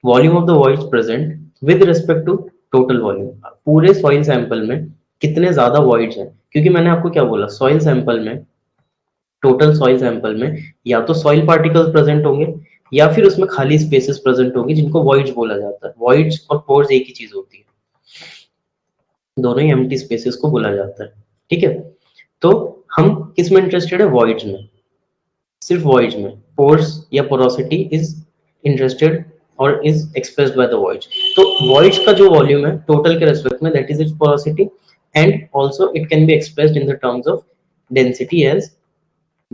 volume of the voids present with respect to total volume. पूरे सॉइल सैंपल में कितने ज्यादा वॉइड्स हैं, क्योंकि मैंने आपको क्या बोला, सॉइल सैंपल में, टोटल सॉइल सैंपल में या तो सॉइल पार्टिकल्स प्रेजेंट होंगे या फिर उसमें खाली स्पेसेस प्रेजेंट होंगी जिनको वॉइड्स बोला जाता है. वॉइड्स और पोर्स एक ही चीज होती है, दोनों ही एम्प्टी स्पेसेस को बोला जाता है. ठीक है, तो हम किस में इंटरेस्टेड है? वॉइड्स में, सिर्फ वॉइड्स में. पोर्स या पोरोसिटी इज इंटरेस्टेड और is expressed by the voids. तो वॉइड्स का जो वॉल्यूम है टोटल के रेस्पेक्ट में, that is its porosity, and also it can be expressed in the terms of density as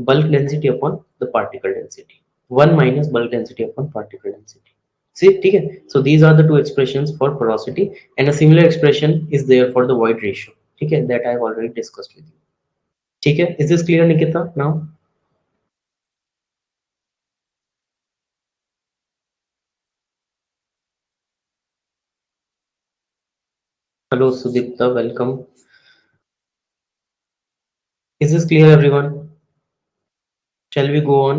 bulk density upon the particle density. 1 minus bulk density upon particle density. See, ठीक है? So these are the two expressions for porosity, and a similar expression is there for the void ratio. ठीक है, that I have already discussed with you. ठीक है, is this clear, Nikita? Now, hello Sudipta, welcome. Is this clear, everyone? Shall we go on?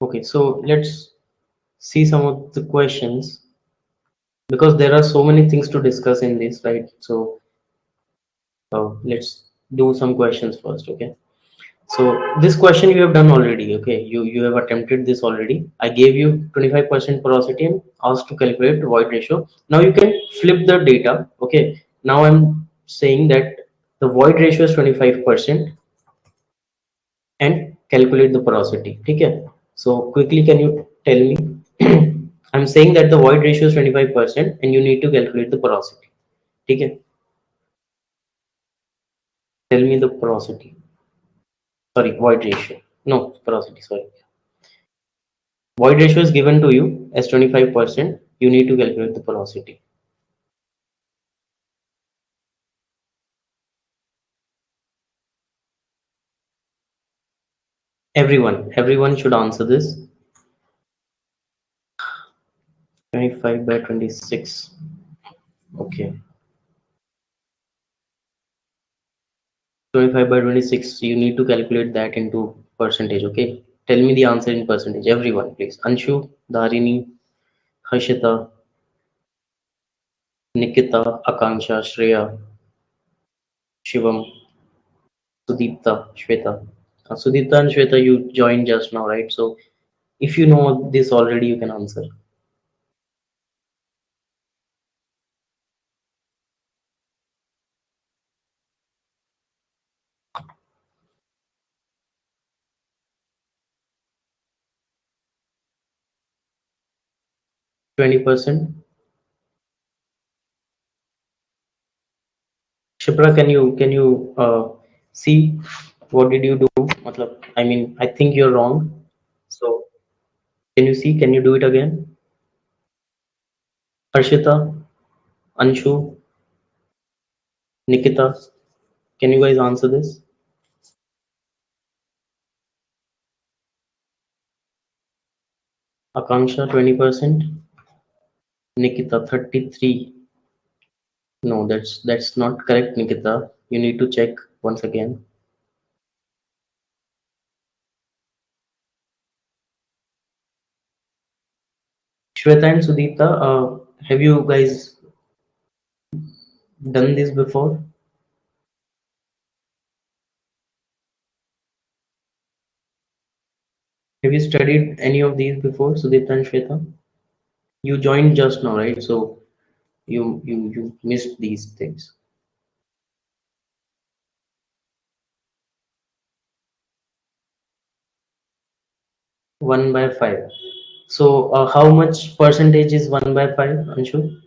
Okay, so let's see some of the questions, because there are so many things to discuss in this, right? So let's do some questions first. Okay, so this question you have done already. Okay, you have attempted this already. I gave you 25% porosity and asked to calculate void ratio. Now you can flip the data. Okay, now I'm saying that the void ratio is 25% and calculate the porosity. Okay, so quickly can you tell me? I'm saying that the void ratio is 25% and you need to calculate the porosity. Okay, tell me the porosity. Sorry, void ratio. No, porosity. Sorry. Void ratio is given to you as 25%. You need to calculate the porosity. Everyone should answer this. 25 by 26. Okay. 25 by 26. You need to calculate that into percentage. Okay. Tell me the answer in percentage. Everyone, please. Anshu, Dharini, Harshita, Nikita, Akanksha, Shreya, Shivam, Sudipta, Shweta. Sudipta and Shweta, you joined just now, right? So if you know this already, you can answer. 20%. Shipra, can you see what did you do? Matlab, I mean, I think you're wrong. So can you see? Can you do it again? Harshita, Anshu, Nikita, can you guys answer this? Akanksha 20%, Nikita 33. No, that's not correct, Nikita. You need to check once again. Shweta and Sudipta, have you guys done this before? Have you studied any of these before, Sudipta and Shweta? You joined just now, right? So you missed these things. 1/5. So how much percentage is 1/5, Anshu?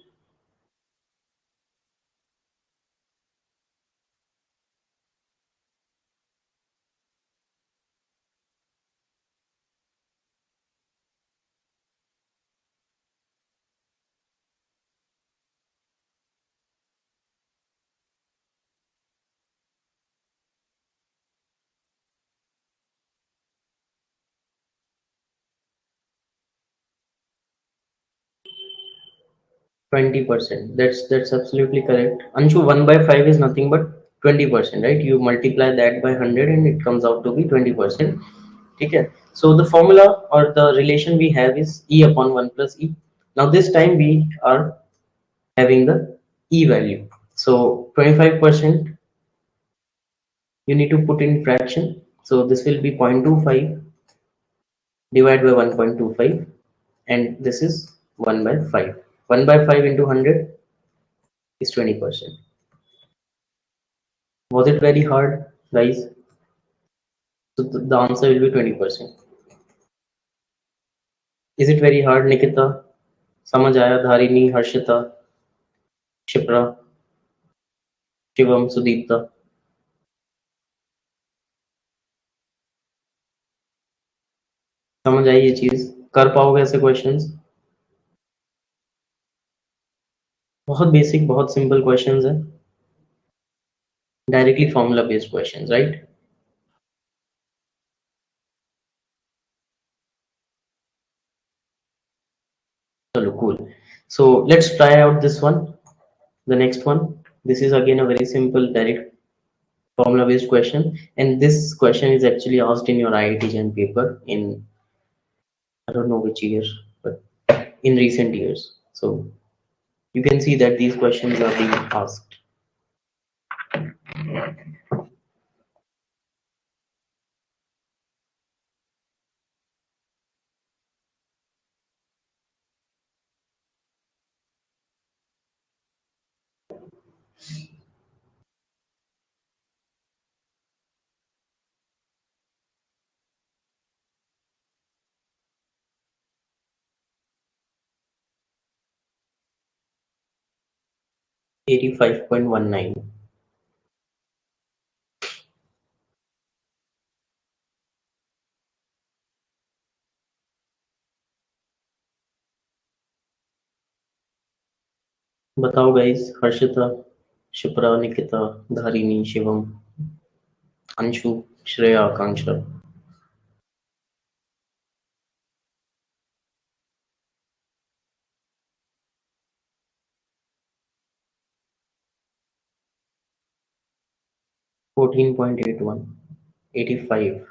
20%. That's absolutely correct. Anshu, 1/5 is nothing but 20%, right? You multiply that by 100 and it comes out to be 20%. Okay. So the formula or the relation we have is E upon 1 plus E. Now this time we are having the E value. So 25% you need to put in fraction. So this will be 0.25 divided by 1.25, and this is 1/5. 1/5 into 100 is 20%. Was it very hard, guys? So the answer will be 20%. Is it very hard, Nikita? समझ आया? धारिनी, हर्षिता, शिप्रा, शिवम, सुदीप्ता, समझ आई ये चीज? कर पाओगे ऐसे questions? बहुत basic, बहुत सिंपल क्वेश्चंस है, directly formula based questions, right? चलो, cool. So let's try out this one, the next one. This is again a very simple direct formula based question, and this question is actually asked in your IIT Gen paper in, I don't know which year, but in recent years. So you can see that these questions are being asked. 85.19. बताओ guys, Harshita, Shipra, Nikita, Dharini, Shivam, Anshu, Shreya, Akanksha. 14.81. 85.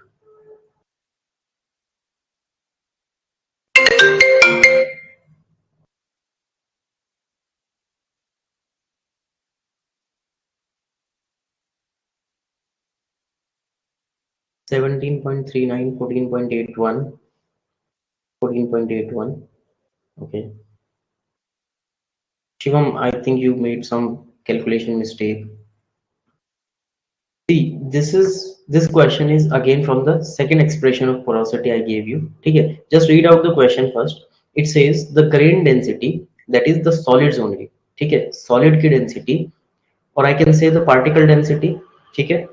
17.39. 14.81. 14.81. Okay. Shivam, I think you made some calculation mistake. See, this question is again from the second expression of porosity I gave you. Okay, just read out the question first. It says the grain density, that is the solids only. Okay, solid की density, or I can say the particle density. ठीक है,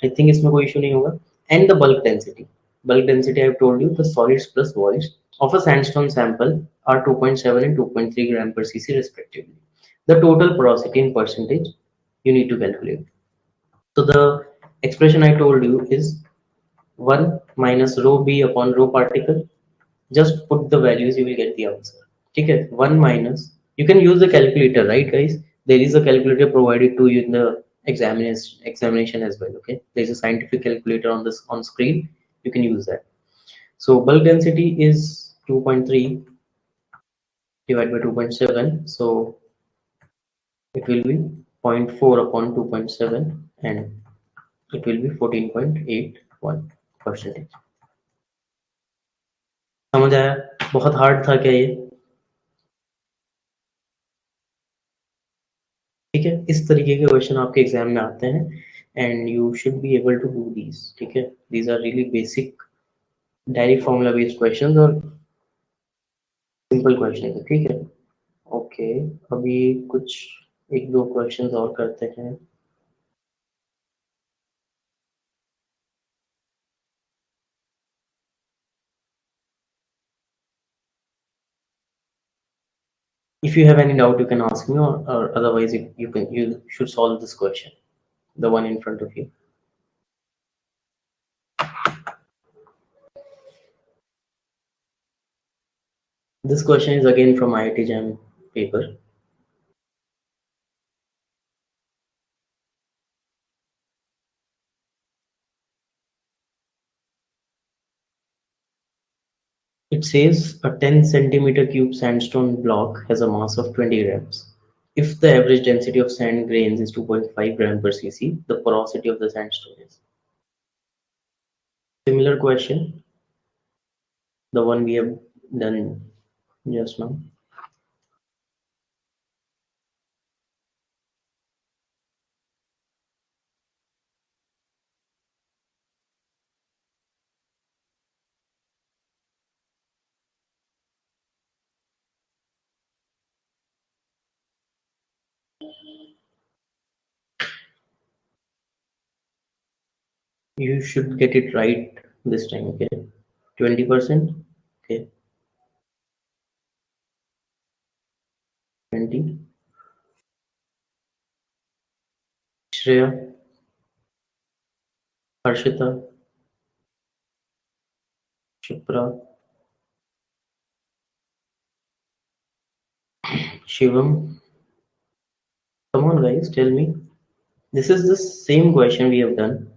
I think इसमें कोई issue नहीं होगा. And the bulk density. Bulk density I have told you, the solids plus voids of a sandstone sample are 2.7 and 2.3 gram per cc respectively. The total porosity in percentage you need to calculate. So the expression I told you is 1 minus rho b upon rho particle. Just put the values, you will get the answer. Okay, 1 minus, you can use the calculator, right guys? There is a calculator provided to you in the examination as well. Okay, there's a scientific calculator on this on screen, you can use that. So bulk density is 2.3 divided by 2.7, so it will be zero point 0.4 upon 2.7 and it will be 14.81 percentage. समझ आया? बहुत hard था क्या ये? ठीक है, इस तरीके के क्वेश्चन आपके एग्जाम में आते हैं and you should be able to do these. ठीक है, these are really basic direct formula based questions और सिंपल क्वेश्चन है. ठीक है, ओके. अभी कुछ एक दो क्वेश्चंस और करते हैं. If you have any doubt, you can ask me, or otherwise you should solve this question, the one in front of you. This question is again from IIT JAM paper. It says a 10 centimeter cube sandstone block has a mass of 20 grams. If the average density of sand grains is 2.5 gram per cc, the porosity of the sandstone is. Similar question, the one we have done just now. You should get it right this time, okay? 20%, okay? 20. Shreya, Harshita, Shipra, Shivam. Come on, guys, tell me. This is the same question we have done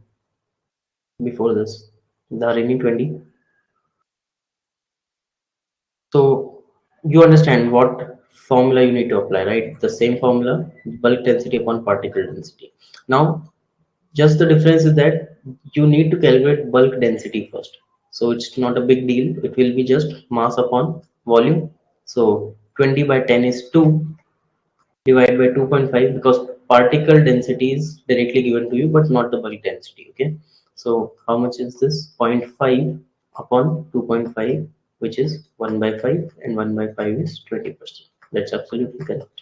before this. The remaining 20. So you understand what formula you need to apply, right? The same formula, bulk density upon particle density. Now, just the difference is that you need to calculate bulk density first. So it's not a big deal. It will be just mass upon volume. So 20 by 10 is 2 divided by 2.5 because particle density is directly given to you, but not the bulk density. Okay. So how much is this? 0.5 upon 2.5, which is 1 by 5, and 1 by 5 is 20%. That's absolutely correct.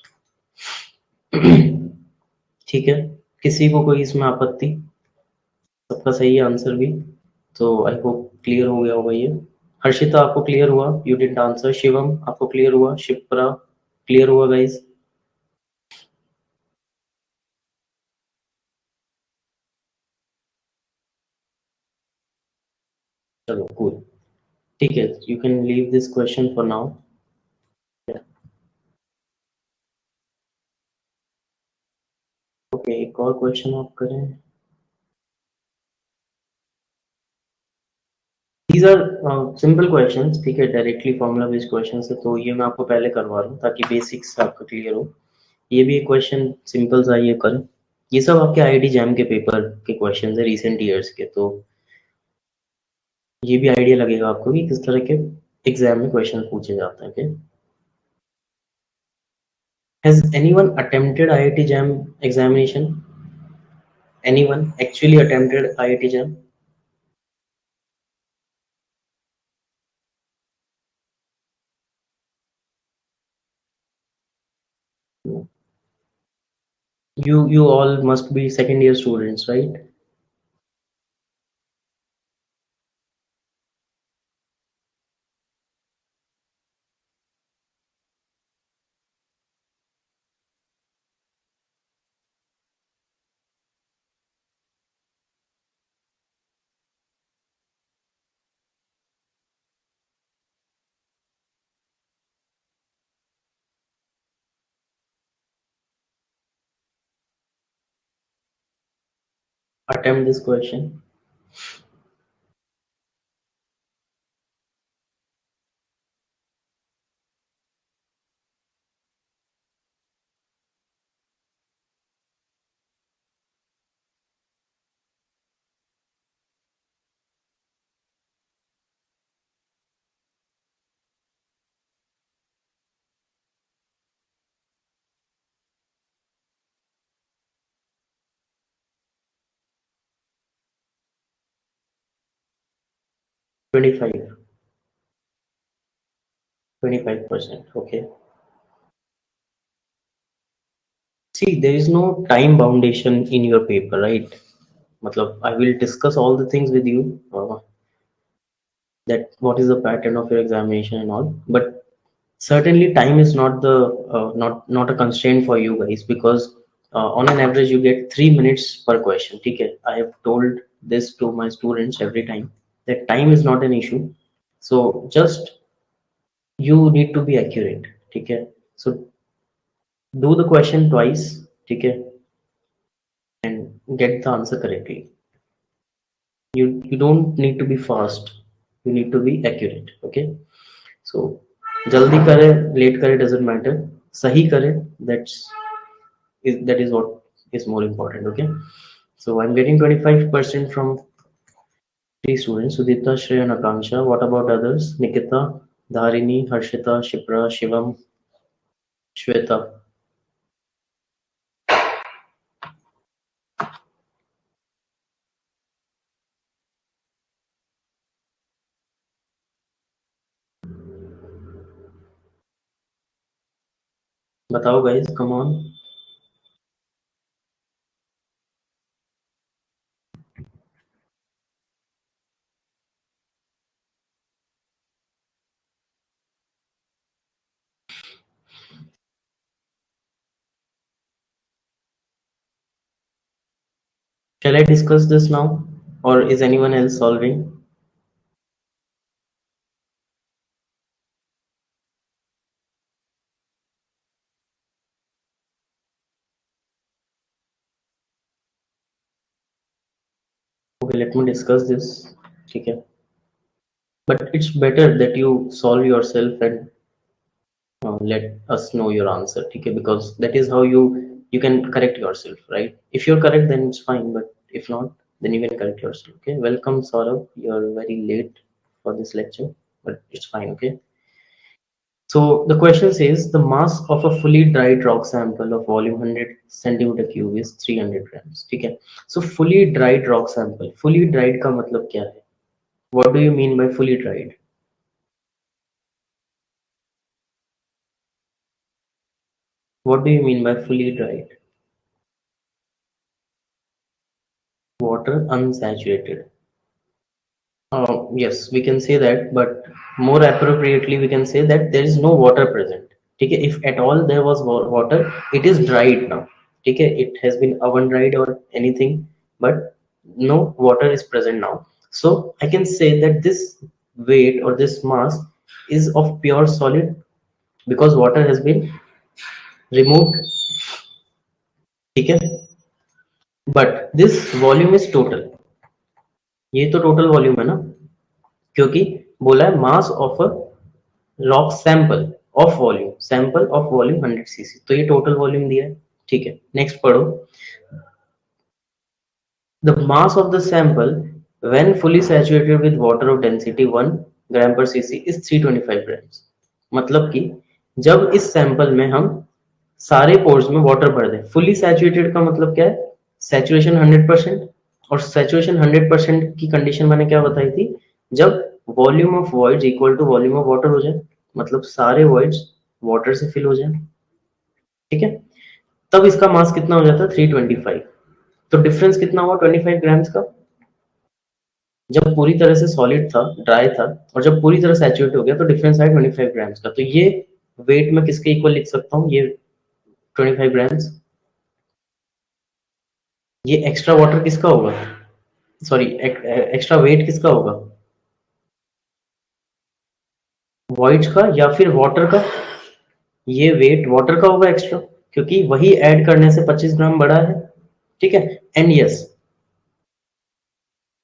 ठीक है, किसी को कोई इसमें आपत्ति? सबका सही है आंसर भी. तो आई होप क्लियर हो गया होगा ये. हर्षिता, आपको क्लियर हुआ? You didn't answer. शिवम, आपको क्लियर हुआ? शिप्रा, क्लियर हुआ गाइस? चलो कूल. ठीक है, you can leave this question for now. Okay, एक और क्वेश्चन आप करें. These are simple questions. ठीक है, डायरेक्टली फॉर्मूला बेस्ड क्वेश्चंस है, तो ये मैं आपको पहले करवा रहा हूँ ताकि बेसिक्स आपका क्लियर हो. ये भी एक क्वेश्चन सिंपल सा ये कल. ये सब आपके आईआईटी जैम के पेपर के क्वेश्चंस है रिसेंट ईयर्स के, तो ये भी आइडिया लगेगा आपको कि किस तरह के एग्जाम में क्वेश्चन पूछे जाते हैं. Okay? Has anyone attempted IIT JAM examination? Anyone actually attempted IIT JAM? You all must be second year students, right? attempt this question. 25, 25%. Okay. See, there is no time foundation in your paper, right? Matlab, I will discuss all the things with you, that what is the pattern of your examination and all. But certainly, time is not the not a constraint for you guys, because on an average you get 3 minutes per question. Okay, I have told this to my students every time that time is not an issue. So just you need to be accurate. Okay, so do the question twice. Okay, and get the answer correctly. You don't need to be fast. You need to be accurate. Okay, so jaldi kare late kare doesn't matter, sahi kare, that is what is more important. Okay, so I'm getting 25% from three students: Sudipta, Shreya, and Akanksha. What about others? Nikita, Dharini, Harshita, Shipra, Shivam, Shweta. Batao guys, come on. Shall I discuss this now, or is anyone else solving? Okay, let me discuss this. Okay, but it's better that you solve yourself and let us know your answer. Okay, because that is how you can correct yourself, right? If you're correct, then it's fine, but if not, then you can correct yourself. Okay, welcome Saurabh, you're very late for this lecture, but it's fine. Okay, so the question says the mass of a fully dried rock sample of volume 100 centimeter cube is 300 grams. Okay, so fully dried rock sample, fully dried का मतलब क्या है? What do you mean by fully dried? What do you mean by fully dried? Water unsaturated. Yes, we can say that, but more appropriately, we can say that there is no water present. Okay, if at all there was water, it is dried now. Okay, it has been oven dried or anything, but no water is present now. So I can say that this weight or this mass is of pure solid because water has been removed. Okay, but this volume is total. ये तो total volume है ना, क्योंकि बोला है mass of a rock sample of volume 100 cc, तो ये total volume दिया है। ठीक है, नेक्स्ट पढ़ो। The mass of the sample when fully saturated with water of density 1 gram पर सीसी इज 325 ग्राम्स। मतलब कि जब इस सैंपल में हम सारे पोर्स में वाटर भर दें, फुली सैचुरेटेड का मतलब क्या है? सैचुरेशन 100%। और सैचुरेशन 100% की कंडीशन मैंने क्या बताई थी? जब volume of voids equal to volume of water हो जाए, मतलब सारे वॉइड्स वाटर से फिल हो जाए। ठीक है, तब इसका मास कितना हो जाता है? 325। तो डिफरेंस कितना हुआ 25 ग्राम्स का? जब पूरी तरह से सॉलिड था, ड्राई था, और जब पूरी तरह सैचुरेट हो गया तो डिफरेंस आया 25 ग्राम्स का। तो ये वेट में किसके इक्वल लिख सकता हूँ? ये 25 ग्राम्स। ये एक्स्ट्रा वाटर किसका होगा? सॉरी, एक्स्ट्रा वेट किसका होगा? वॉइड्स का या फिर वाटर का? ये वेट वाटर का होगा एक्स्ट्रा, क्योंकि वही ऐड करने से 25 ग्राम बढ़ा है। ठीक है, एंड यस,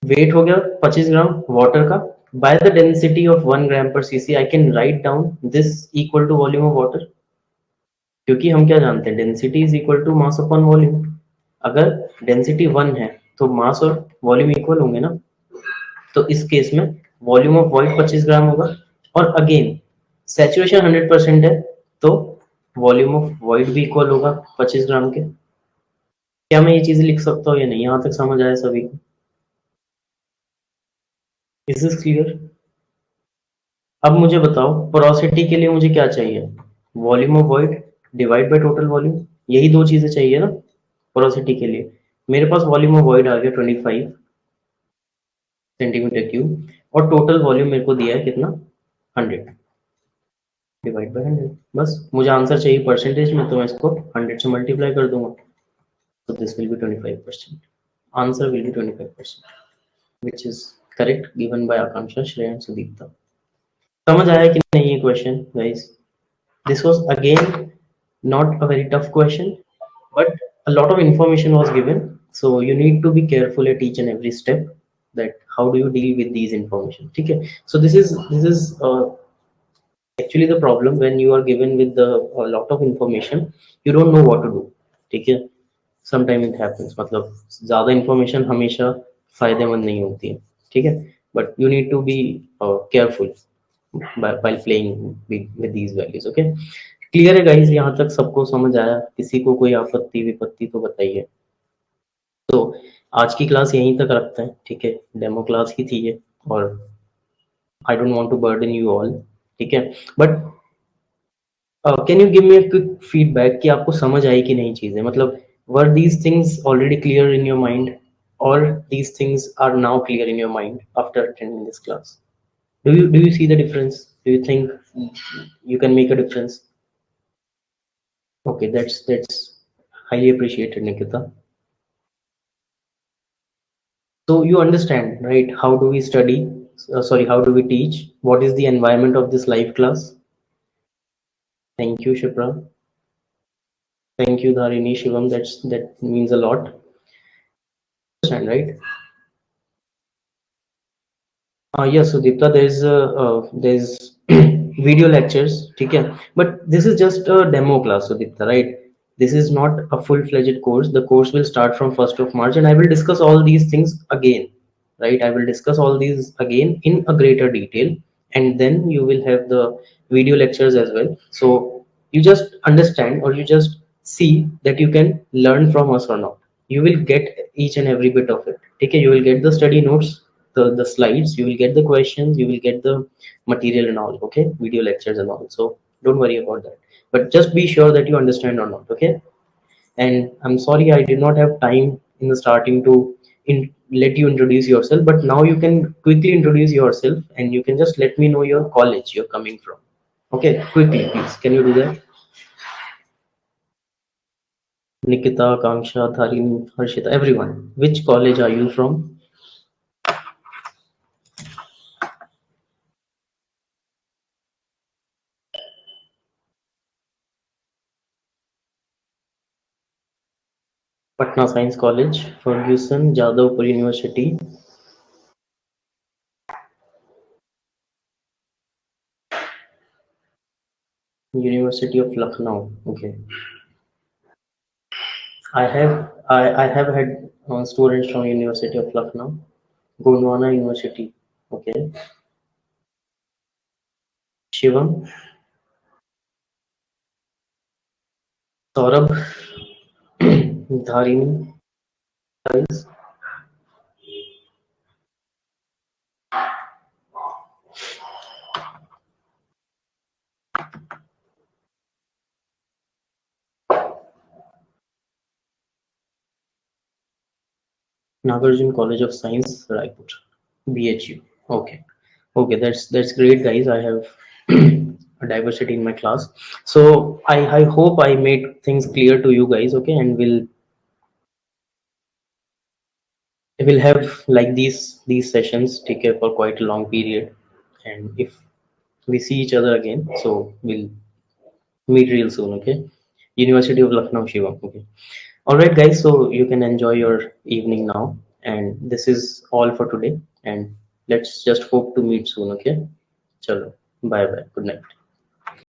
वेट हो गया 25 ग्राम वाटर का, by the density of 1 gram पर cc I can write down this equal to volume of water. क्योंकि हम क्या जानते हैं, density is equal to mass upon volume. अगर डेंसिटी 1 है तो मास और वॉल्यूम इक्वल होंगे ना। तो इस केस में वॉल्यूम ऑफ वॉइड 25 ग्राम होगा। और अगेन सैचुरेशन 100% है, तो वॉल्यूम ऑफ वॉइड भी इक्वल होगा 25 ग्राम के। क्या मैं ये चीजें लिख सकता हूँ या नहीं? यहाँ तक समझ आया सभी को? Is this clear? अब मुझे बताओ, पोरोसिटी के लिए मुझे क्या चाहिए? Volume of void divide by total volume. यही दो चीजें चाहिए ना पोरोसिटी के लिए। मेरे पास वॉल्यूम ऑफ वॉइड आ गया 25 सेंटीमीटर क्यूब, और टोटल वॉल्यूम मेरे को दिया है कितना? 100 डिवाइड बाय 100। बस मुझे आंसर चाहिए परसेंटेज में, तो मैं इसको 100 से मल्टीप्लाई कर दूंगा। तो this will be 25%। Answer will be 25%, which is correct, given by Akanksha, Shreya and Sudipta. समझ आया कि नहीं ये question guys? This was again not a very tough question, but a lot of information was given. So you need to be careful at each and every step, that how do you deal with these information. Okay, so this is actually the problem when you are given with the a lot of information, you don't know what to do. ठीक है, sometime it happens, मतलब ज्यादा information हमेशा फायदेमंद नहीं होती है। ठीक है, but you need to be careful while playing with these values. Okay, clear है गाइस? यहाँ तक सबको समझ आया? किसी को कोई आपत्ति विपत्ति तो बताइए। तो आज की क्लास यहीं तक रखते हैं, ठीक है? डेमो क्लास ही थी ये, और I don't want to burden you all. ठीक है, but can you give me a quick feedback कि आपको समझ आई कि नहीं चीजें? मतलब were these things already clear in your mind, और these things are now clear in your mind after attending this class? Do you see the difference? Do you think you can make a difference? Okay, that's highly appreciated, Nikita. So you understand, right? How do we study? Sorry, how do we teach? What is the environment of this live class? Thank you, Shipra. Thank you, Dharini, Shivam. That means a lot. Understand, right? Yes, Sudipta, there's video lectures, okay, but this is just a demo class, Sudipta, right? This is not a full-fledged course. The course will start from 1st of March, and I will discuss all these things again, right? I will discuss all these again in a greater detail, and then you will have the video lectures as well. So you just understand, or you just see that you can learn from us or not. You will get each and every bit of it. Okay, you will get the study notes, the slides, you will get the questions, you will get the material and all. Okay, video lectures and all. So don't worry about that, but just be sure that you understand or not. Okay, and I'm sorry I did not have time in the starting to let you introduce yourself, but now you can quickly introduce yourself, and you can just let me know your college you're coming from. Okay, quickly please, can you do that? Nikita, Kanksha, Dharini, Harshita, everyone, which college are you from? Patna Science College, Ferguson, Jadavpur University, University of Lucknow. Okay, I have had students from University of Lucknow, Gondwana University. Okay, Shivam, Saurabh, Dharini, guys. Nagarjun College of Science, Raipur, BHU. Okay, okay, that's great, guys. I have a diversity in my class, so I hope I made things clear to you guys. Okay, and we'll have like these sessions take care for quite a long period, and if we see each other again, so we'll meet real soon. Okay, University of Lucknow, Shiva. Okay, all right, guys. So you can enjoy your evening now, And this is all for today, and let's just hope to meet soon. Okay, chalo, bye bye, good night.